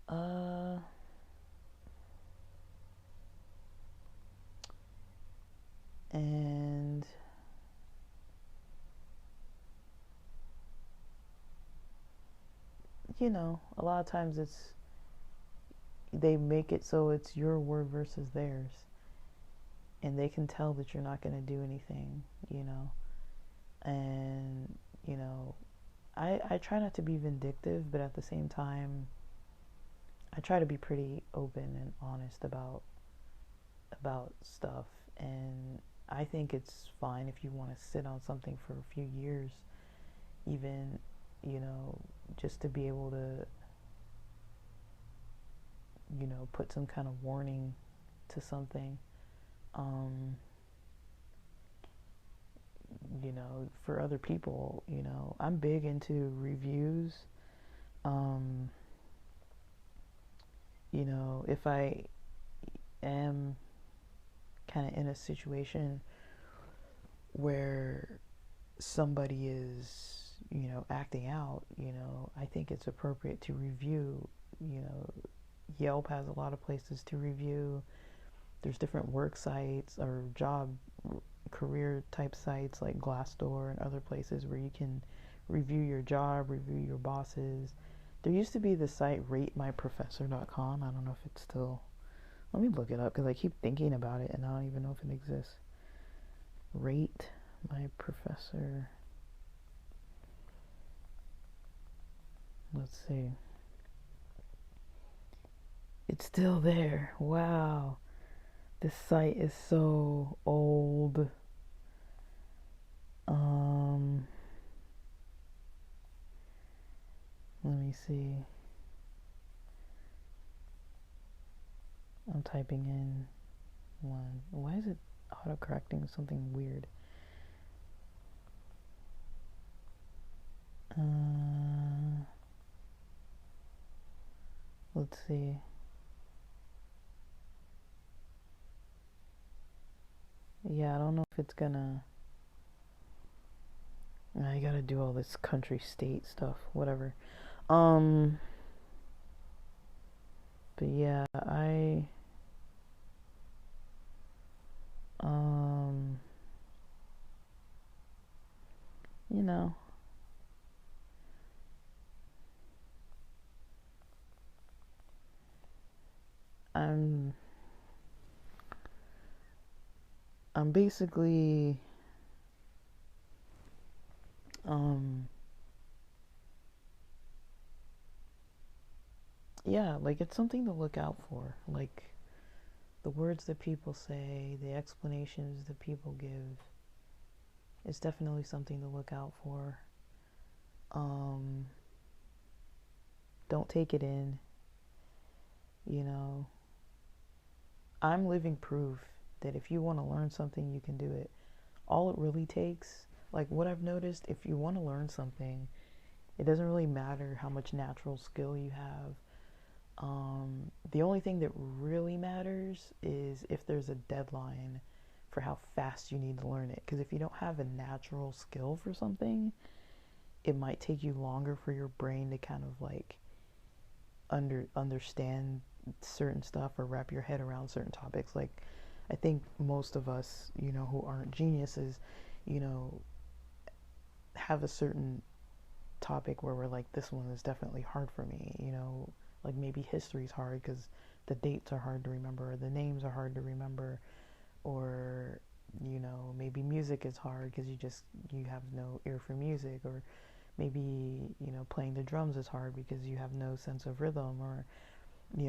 uh, and, a lot of times they make it so it's your word versus theirs, and they can tell that you're not going to do anything, and, you know, I try not to be vindictive, but at the same time, I try to be pretty open and honest about stuff. And I think it's fine if you want to sit on something for a few years, even, just to be able to, put some kind of warning to something. Um, for other people, I'm big into reviews. Um, if I am kind of in a situation where somebody is, acting out, I think it's appropriate to review. Yelp has a lot of places to review. There's different work sites or job career type sites like Glassdoor and other places where you can review your job, review your bosses. There used to be the site ratemyprofessor.com. I don't know if it's still. Let me look it up because I keep thinking about it and I don't even know if it exists. Rate my professor. Let's see. It's still there. Wow. This site is so old. Let me see. I'm typing in one. Why is it auto-correcting something weird? Let's see. Yeah, I don't know if it's gonna... I gotta do all this country state stuff, whatever. Um, but yeah, um, you know, I'm, I'm basically, um, yeah, like it's something to look out for. Like the words that people say, the explanations that people give, it's definitely something to look out for. Um, don't take it in, you know. I'm living proof that if you want to learn something, you can do it. All it really takes, like what I've noticed, if you want to learn something, it doesn't really matter how much natural skill you have. The only thing that really matters is if there's a deadline for how fast you need to learn it. Because if you don't have a natural skill for something, it might take you longer for your brain to kind of like understand certain stuff or wrap your head around certain topics. Like I think most of us, who aren't geniuses, you know, have a certain topic where we're like, this one is definitely hard for me, like maybe history's hard because the dates are hard to remember, or the names are hard to remember, or maybe music is hard because you have no ear for music, or maybe playing the drums is hard because you have no sense of rhythm, or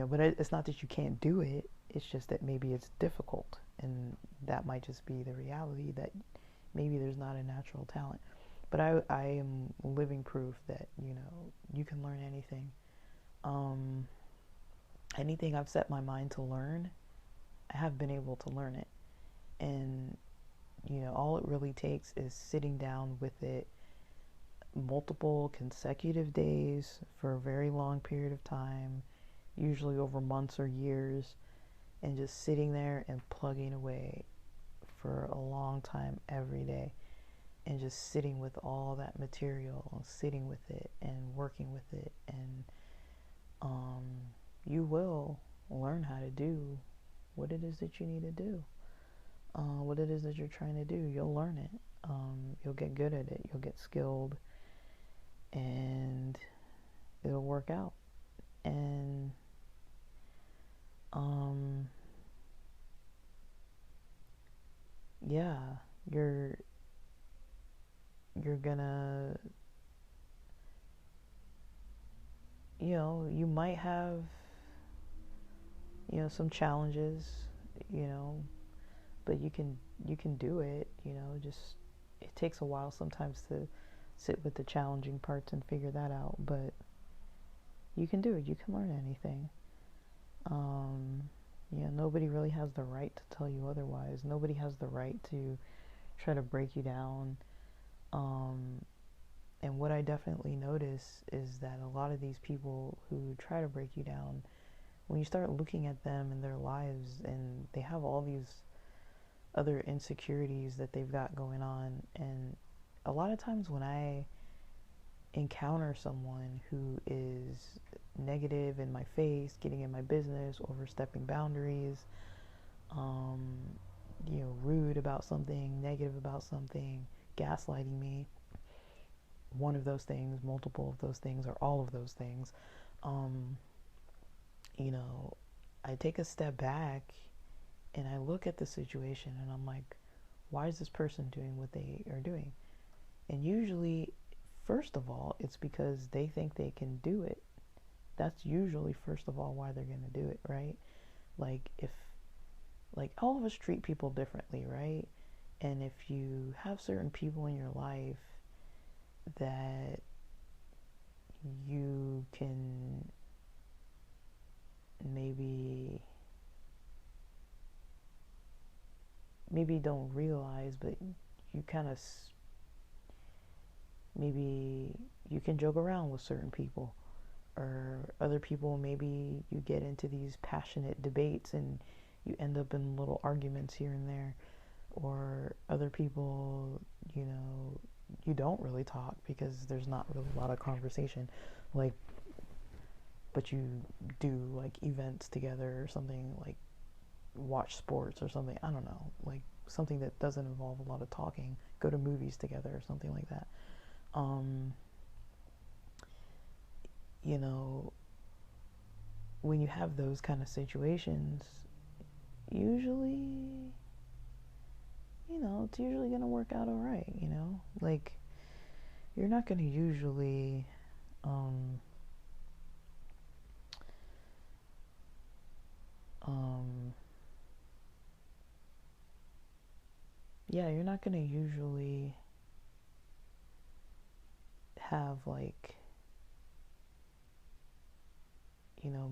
but it's not that you can't do it, it's just that maybe it's difficult, and that might just be the reality that maybe there's not a natural talent. But I am living proof that you can learn anything. um, Anything I've set my mind to learn, I have been able to learn it. And all it really takes is sitting down with it multiple consecutive days for a very long period of time, usually over months or years, and just sitting there and plugging away for a long time every day, and just sitting with all that material and sitting with it and working with it, and um, you will learn how to do what it is that you need to do, what it is that you're trying to do. You'll learn it. You'll get good at it. You'll get skilled, and it'll work out. And um, yeah, you're gonna, you might have, some challenges, you know, but you can do it. Just it takes a while sometimes to sit with the challenging parts and figure that out, but you can do it. You can learn anything. um Nobody really has the right to tell you otherwise. Nobody has the right to try to break you down. um and what I definitely notice is that a lot of these people who try to break you down, when you start looking at them and their lives, and they have all these other insecurities that they've got going on. And a lot of times when I encounter someone who is negative in my face, getting in my business, overstepping boundaries, um, rude about something, negative about something, gaslighting me, one of those things, multiple of those things, or all of those things, um, you know, I take a step back and I look at the situation and I'm like, why is this person doing what they are doing? And usually, first of all, it's because they think they can do it. That's usually, first of all, why they're going to do it, right? Like, like, all of us treat people differently, right? And if you have certain people in your life that you can maybe don't realize, but you kind of maybe you can joke around with certain people, or other people, maybe you get into these passionate debates and you end up in little arguments here and there, or other people, you don't really talk because there's not really a lot of conversation, like, but you do like events together or something, like watch sports or something, I don't know, like something that doesn't involve a lot of talking, go to movies together or something like that. um you know when you have those kind of situations, usually, it's usually going to work out all right, like you're not going to usually um um yeah, you're not going to usually have like,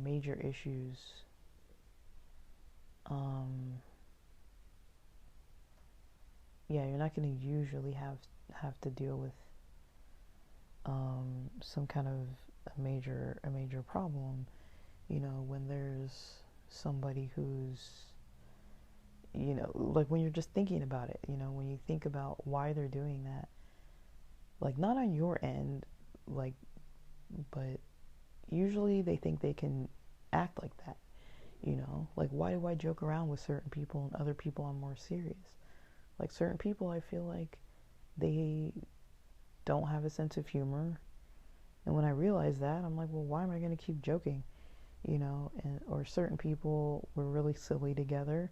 major issues. um yeah, you're not going to usually have to deal with some kind of a major problem, when there's somebody who's, like when you're just thinking about it, when you think about why they're doing that, like not on your end, like, but usually they think they can act like that, like why do I joke around with certain people and other people I'm more serious? Like certain people, I feel like they don't have a sense of humor, and when I realize that, I'm like, well, why am I going to keep joking? And or certain people, we're really silly together,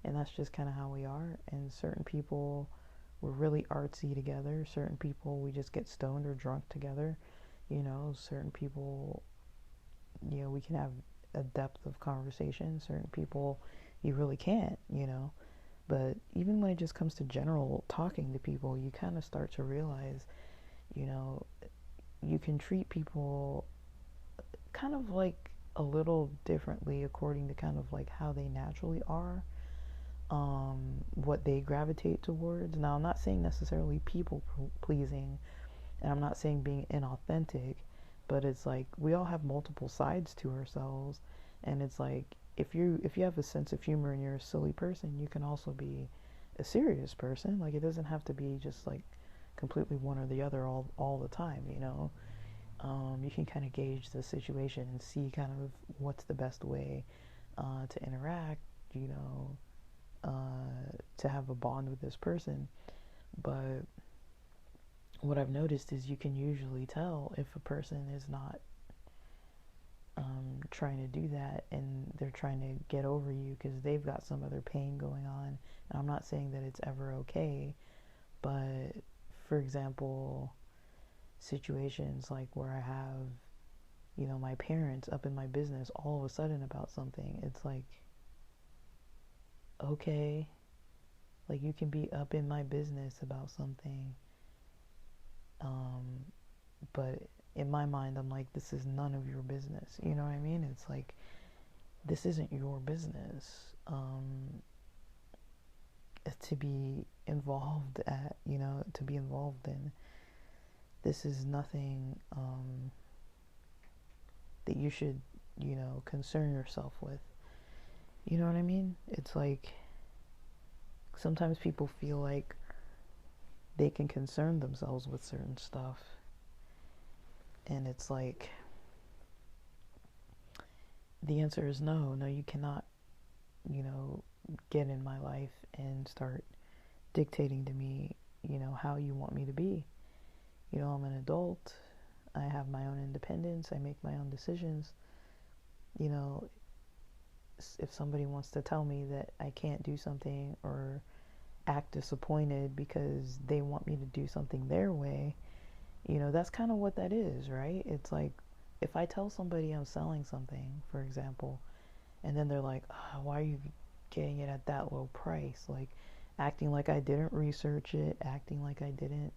and that's just kind of how we are. And certain people, we're really artsy together. Certain people, we just get stoned or drunk together. Certain people, we can have a depth of conversation. Certain people, you really can't. But even when it just comes to general talking to people, you kind of start to realize, you know, you can treat people kind of like a little differently according to kind of like how they naturally are, what they gravitate towards. Now, I'm not saying necessarily people pleasing, and I'm not saying being inauthentic, but it's like we all have multiple sides to ourselves, and it's like if you have a sense of humor and you're a silly person, you can also be a serious person. Like it doesn't have to be just like completely one or the other all the time, you can kind of gauge the situation and see kind of what's the best way to interact, to have a bond with this person. But what I've noticed is you can usually tell if a person is not trying to do that, and they're trying to get over you because they've got some other pain going on. And I'm not saying that it's ever okay, but for example, situations like where I have, my parents up in my business all of a sudden about something, it's like, okay, like you can be up in my business about something, um, but in my mind, I'm like, this is none of your business. You know what I mean? It's like, this isn't your business to be involved to be involved in. This is nothing that you should, concern yourself with. You know what I mean? It's like sometimes people feel like they can concern themselves with certain stuff, and it's like the answer is no. No, you cannot, get in my life and start dictating to me, how you want me to be. I'm an adult. I have my own independence. I make my own decisions. You know, if somebody wants to tell me that I can't do something or act disappointed because they want me to do something their way, that's kind of what that is, right? It's like if I tell somebody I'm selling something, for example, and then they're like, oh, why are you getting it at that low price? Like acting like I didn't research it, acting like I didn't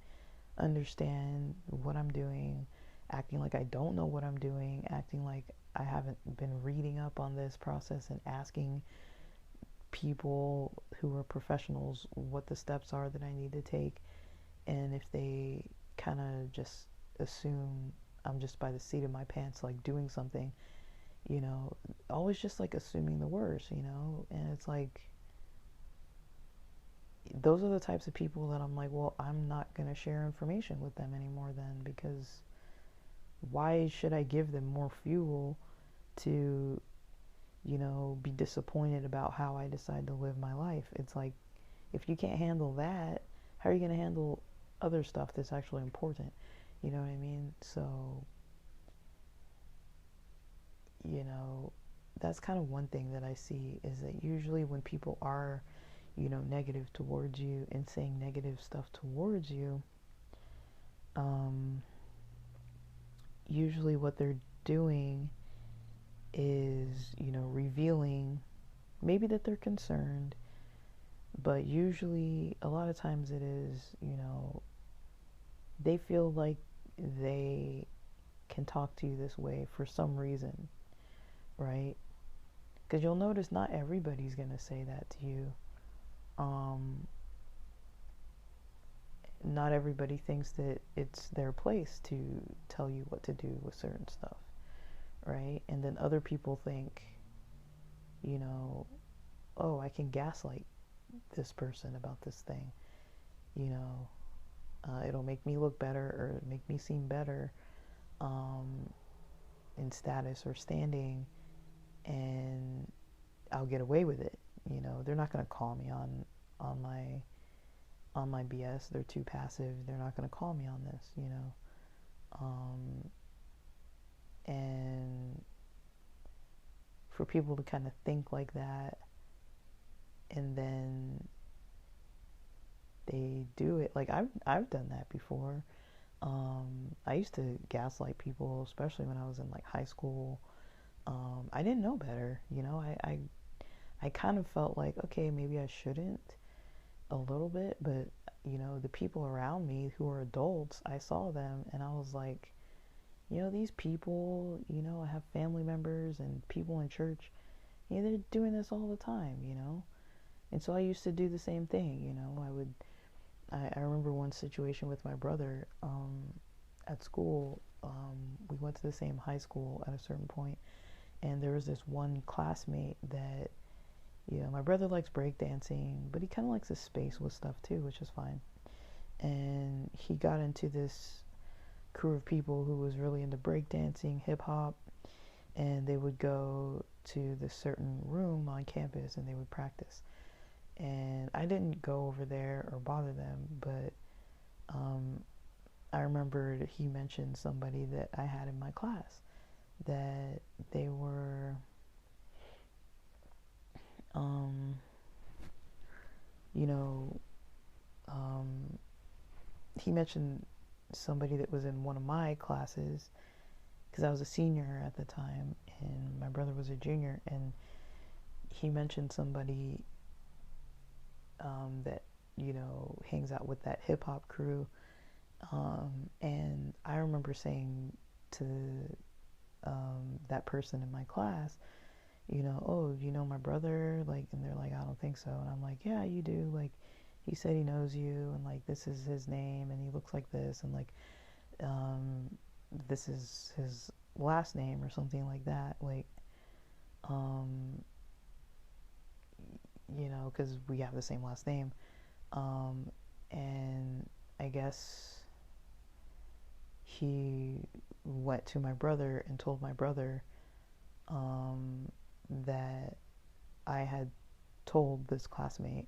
understand what I'm doing, acting like I don't know what I'm doing, acting like I haven't been reading up on this process and asking people who are professionals what the steps are that I need to take, and if they kind of just assume I'm just by the seat of my pants, like doing something, always just like assuming the worst, and it's like those are the types of people that I'm like, well, I'm not going to share information with them anymore then, because why should I give them more fuel to, be disappointed about how I decide to live my life? It's like, if you can't handle that, how are you going to handle other stuff that's actually important? You know what I mean? So, that's kind of one thing that I see, is that usually when people are, negative towards you and saying negative stuff towards you, usually what they're doing is, revealing maybe that they're concerned, but usually a lot of times it is, they feel like they can talk to you this way for some reason, right? Because you'll notice not everybody's going to say that to you. Not everybody thinks that it's their place to tell you what to do with certain stuff, right? And then other people think, oh, I can gaslight this person about this thing, it'll make me look better or make me seem better in status or standing, and I'll get away with it. They're not going to call me on my BS. They're too passive. They're not going to call me on this, and for people to kind of think like that, and then they do it. Like I've done that before. I used to gaslight people, especially when I was in like high school. I didn't know better, I kind of felt like, okay, maybe I shouldn't a little bit, but the people around me who were adults, I saw them and I was like, these people, I have family members and people in church, they're doing this all the time, and so I used to do the same thing. I remember one situation with my brother at school. We went to the same high school at a certain point, and there was this one classmate that, my brother likes breakdancing, but he kind of likes his space with stuff too, which is fine. And he got into this crew of people who was really into breakdancing, hip hop, and they would go to this certain room on campus and they would practice. And I didn't go over there or bother them, but I remembered he mentioned somebody that I had in my class, that they were he mentioned somebody that was in one of my classes, because I was a senior at the time and my brother was a junior, and he mentioned somebody that hangs out with that hip hop crew, and I remember saying to that person in my class, oh, my brother, like, and they're like, I don't think so, and I'm like, yeah, you do, like, he said he knows you, and like, this is his name, and he looks like this, and like, this is his last name or something like that, like, because we have the same last name, and I guess he went to my brother and told my brother that I had told this classmate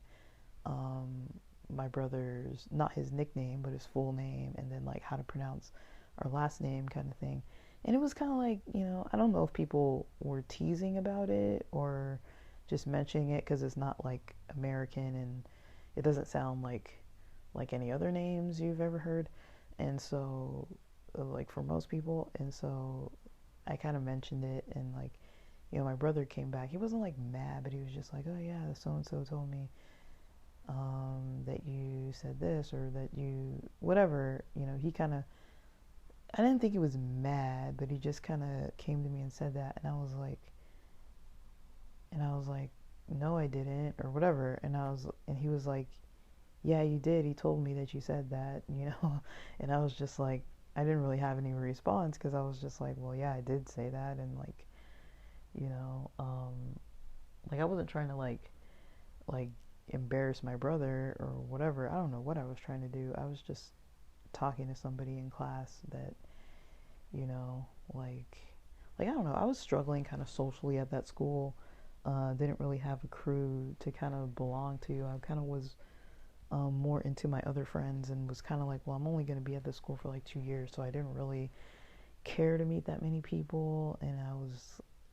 my brother's, not his nickname, but his full name, and then like how to pronounce our last name, kind of thing. And it was kind of like, I don't know if people were teasing about it or just mentioning it because it's not like American and it doesn't sound like any other names you've ever heard. And so, like, for most people, and so I kind of mentioned it, and like, my brother came back. He wasn't like mad, but he was just like, oh yeah, so and so told me that you said this, or that you whatever. He kind of, I didn't think he was mad, but he just kind of came to me and said that, and I was like, no, I didn't, or whatever. And he was like, yeah, you did. He told me that you said that, you know? And I was just like, I didn't really have any response because I was just like, well, yeah, I did say that. And like, you know, like I wasn't trying to like embarrass my brother or whatever. I don't know what I was trying to do. I was just talking to somebody in class that, you know, like I don't know. I was struggling kind of socially at that school. Didn't really have a crew to kind of belong to. I kind of was more into my other friends and was kind of like, well, I'm only going to be at this school for like 2 years, so I didn't really care to meet that many people. And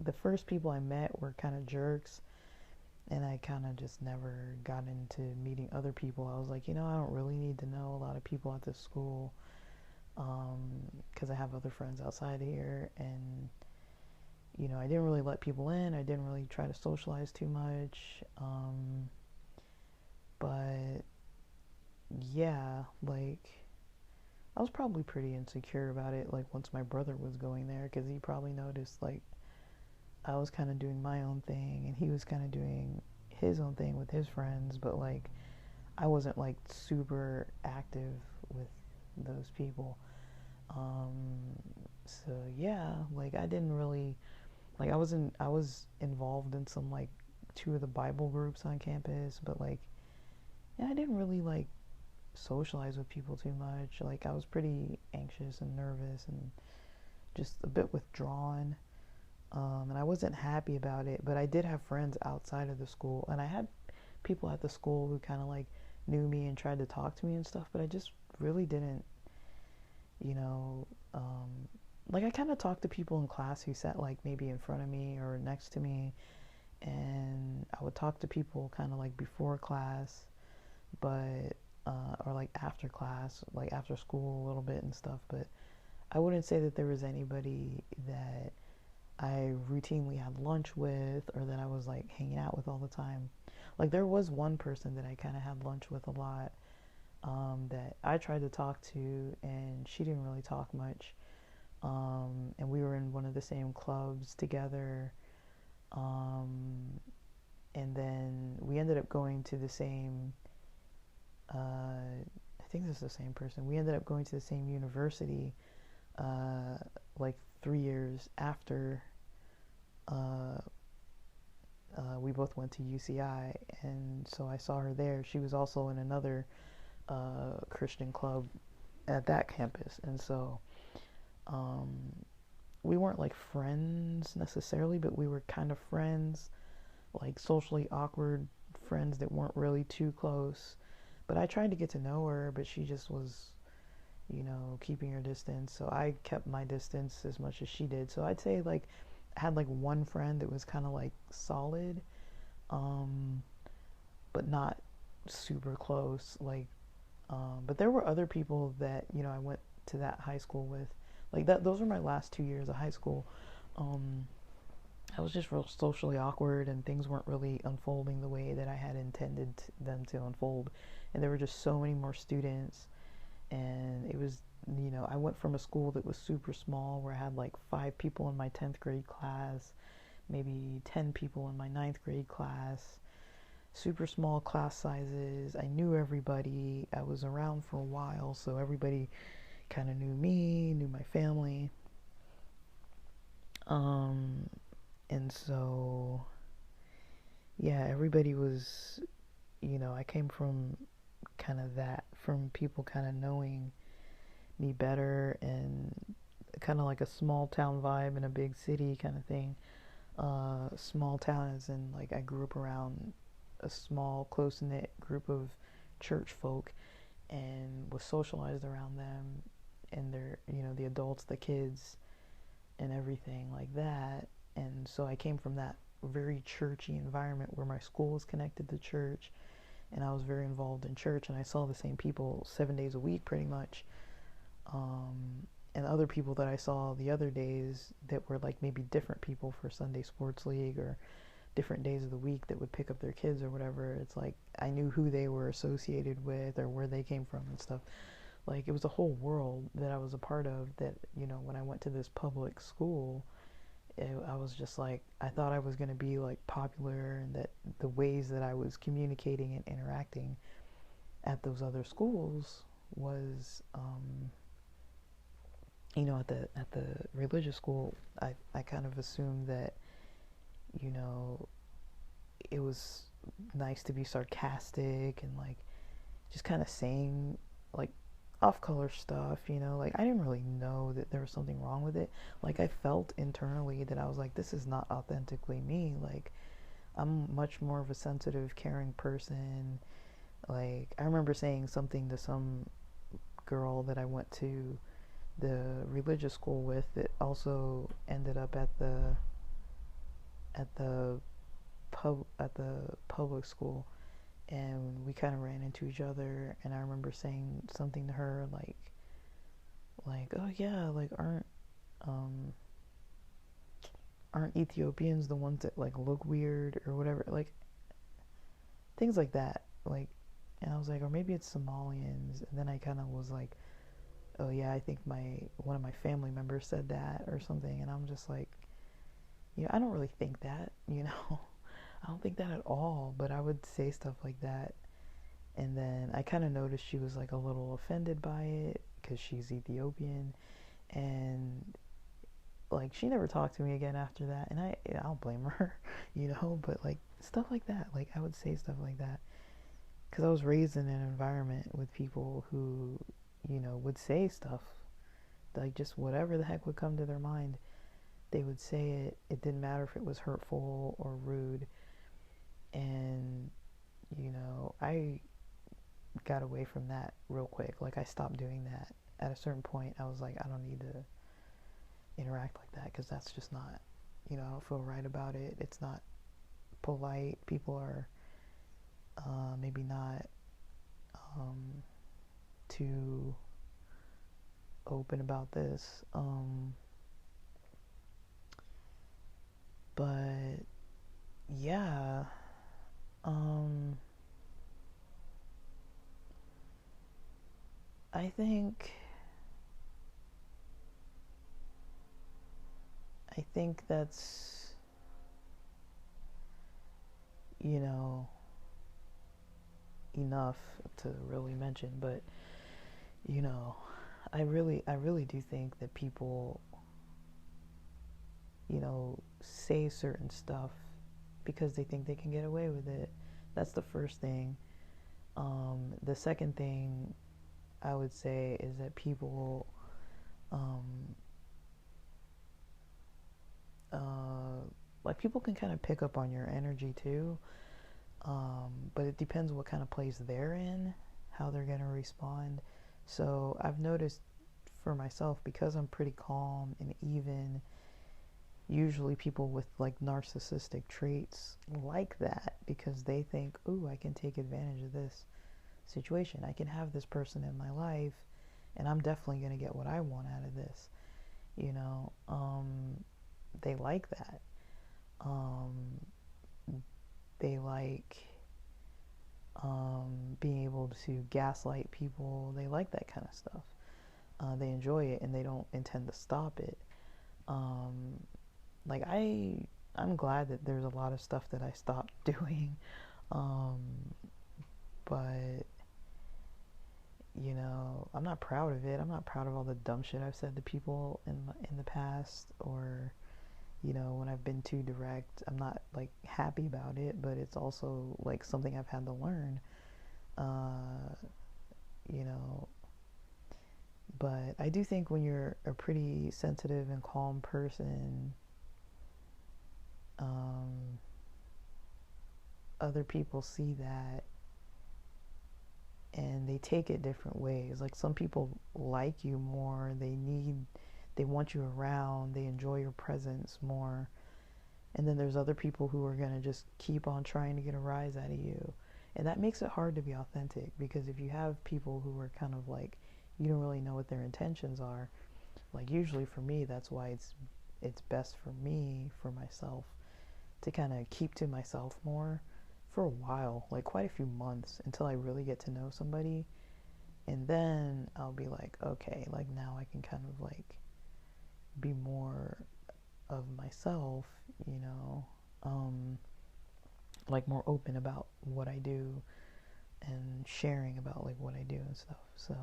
the first people I met were kind of jerks, and I kind of just never got into meeting other people. I was like, I don't really need to know a lot of people at this school because I have other friends outside here, and I didn't really let people in. I didn't really try to socialize too much, but yeah, like I was probably pretty insecure about it. Like once my brother was going there, because he probably noticed like I was kind of doing my own thing, and he was kind of doing his own thing with his friends, but like I wasn't like super active with those people. Um, so yeah, like I didn't really like I was involved in some like two of the Bible groups on campus, but like yeah, I didn't really like socialize with people too much. Like I was pretty anxious and nervous and just a bit withdrawn. And I wasn't happy about it, but I did have friends outside of the school, and I had people at the school who kind of like knew me and tried to talk to me and stuff, but I just really didn't, you know, like I kind of talked to people in class who sat like maybe in front of me or next to me, and I would talk to people kind of like before class, but or like after class, like after school a little bit and stuff, but I wouldn't say that there was anybody that I routinely had lunch with or that I was like hanging out with all the time. Like there was one person that I kind of had lunch with a lot, that I tried to talk to, and she didn't really talk much. And we were in one of the same clubs together. Um, and then we ended up going to the same, I think this is the same person. We ended up going to the same university, uh, like 3 years after uh, we both went to UCI, and so I saw her there. She was also in another Christian club at that campus, and so um, we weren't like friends necessarily, but we were kind of friends, like socially awkward friends that weren't really too close. But I tried to get to know her, but she just was, keeping her distance. So I kept my distance as much as she did. So I'd say like I had like one friend that was kind of like solid, um, but not super close. But there were other people that I went to that high school with. Like that, those were my last 2 years of high school. Um, I was just real socially awkward, and things weren't really unfolding the way that I had intended them to unfold. And there were just so many more students, and it was, I went from a school that was super small where I had like 5 people in my 10th grade class, maybe 10 people in my ninth grade class, super small class sizes. I knew everybody. I was around for a while, so everybody kind of knew me, knew my family. Um, and so, yeah, everybody was, I came from kind of that, from people kind of knowing me better, and kind of like a small town vibe in a big city kind of thing. Small town as in like I grew up around a small, close knit group of church folk and was socialized around them and their, the adults, the kids, and everything like that. And so I came from that very churchy environment where my school was connected to church, and I was very involved in church, and I saw the same people 7 days a week pretty much. And other people that I saw the other days that were like maybe different people for Sunday Sports League or different days of the week that would pick up their kids or whatever. It's like I knew who they were associated with or where they came from and stuff. Like it was a whole world that I was a part of that, when I went to this public school, I was just like, I thought I was going to be like popular, and that the ways that I was communicating and interacting at those other schools was, at the religious school, I kind of assumed that, you know, it was nice to be sarcastic and like just kind of saying like off color stuff, like I didn't really know that there was something wrong with it. Like I felt internally that I was like, this is not authentically me. Like I'm much more of a sensitive, caring person. Like I remember saying something to some girl that I went to the religious school with that also ended up at the at the public school, and we kind of ran into each other, and I remember saying something to her like oh yeah, like um aren't Ethiopians the ones that like look weird or whatever, like things like that, like, and I was like, or maybe it's Somalians, and then I kind of was like, oh yeah, I think my one of my family members said that or something, and I'm just like, I don't really think that, I don't think that at all, but I would say stuff like that. And then I kind of noticed she was like a little offended by it because she's Ethiopian, and like she never talked to me again after that. And I don't blame her, but like stuff like that, like I would say stuff like that because I was raised in an environment with people who, would say stuff like just whatever the heck would come to their mind. They would say it. It didn't matter if it was hurtful or rude. And, I got away from that real quick. Like, I stopped doing that. At a certain point, I was like, I don't need to interact like that because that's just not, I don't feel right about it. It's not polite. People are maybe not too open about this. But yeah, um, I think that's, enough to really mention, but you know, I really do think that people, say certain stuff because they think they can get away with it. That's the first thing. The second thing I would say is that people, um, uh, like people can kind of pick up on your energy too. But it depends what kind of place they're in, how they're gonna respond. So I've noticed for myself, because I'm pretty calm and even, usually people with like narcissistic traits like that because they think, ooh, I can take advantage of this situation. I can have this person in my life and I'm definitely going to get what I want out of this. You know, they like that. Um, they like being able to gaslight people. They like that kind of stuff. They enjoy it and they don't intend to stop it. Um, like I'm glad that there's a lot of stuff that I stopped doing, um, but I'm not proud of it. I'm not proud of all the dumb shit I've said to people in the past, or when I've been too direct. I'm not like happy about it, but it's also like something I've had to learn. Uh, you know, but I do think when you're a pretty sensitive and calm person, um, other people see that and they take it different ways. Like some people like you more, they want you around, they enjoy your presence more. And then there's other people who are going to just keep on trying to get a rise out of you. And that makes it hard to be authentic, because if you have people who are kind of like, you don't really know what their intentions are, like usually for me, that's why it's best for me, for myself, to kind of keep to myself more for a while, like quite a few months, until I really get to know somebody. And then I'll be like, okay, like now I can kind of like be more of myself, you know, like more open about what I do and sharing about like what I do and stuff. So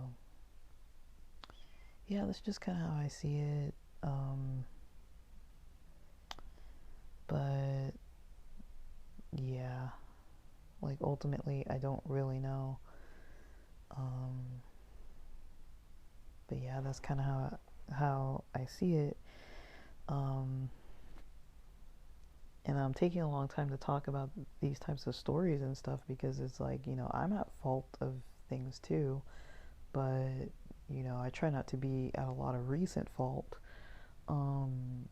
yeah, that's just kind of how I see it. But yeah, like ultimately, I don't really know. Um, but yeah, that's kind of how I see it. Um, and I'm taking a long time to talk about these types of stories and stuff because it's like, you know, I'm at fault of things too, but you know, I try not to be at a lot of recent fault. Um,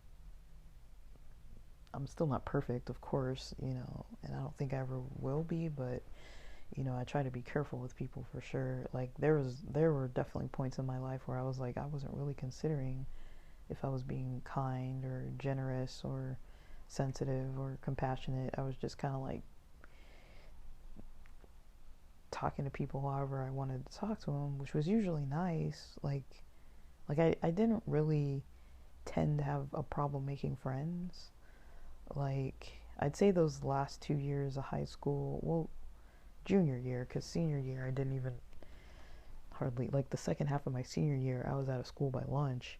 I'm still not perfect, of course, you know, and I don't think I ever will be, but you know, I try to be careful with people for sure. Like there were definitely points in my life where I was like I wasn't really considering if I was being kind or generous or sensitive or compassionate. I was just kind of like talking to people however I wanted to talk to them, which was usually nice. I didn't really tend to have a problem making friends. Like I'd say those last 2 years of high school, well, junior year, because senior year I didn't even hardly, like the second half of my senior year I was out of school by lunch,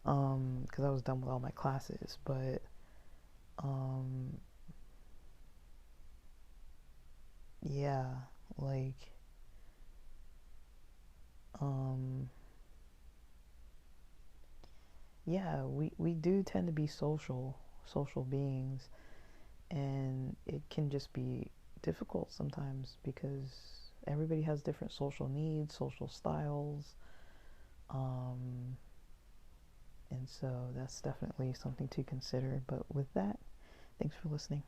because I was done with all my classes. But um, yeah, like um, yeah, we do tend to be social beings, and it can just be difficult sometimes because everybody has different social needs, social styles, um, and so that's definitely something to consider. But with that, thanks for listening.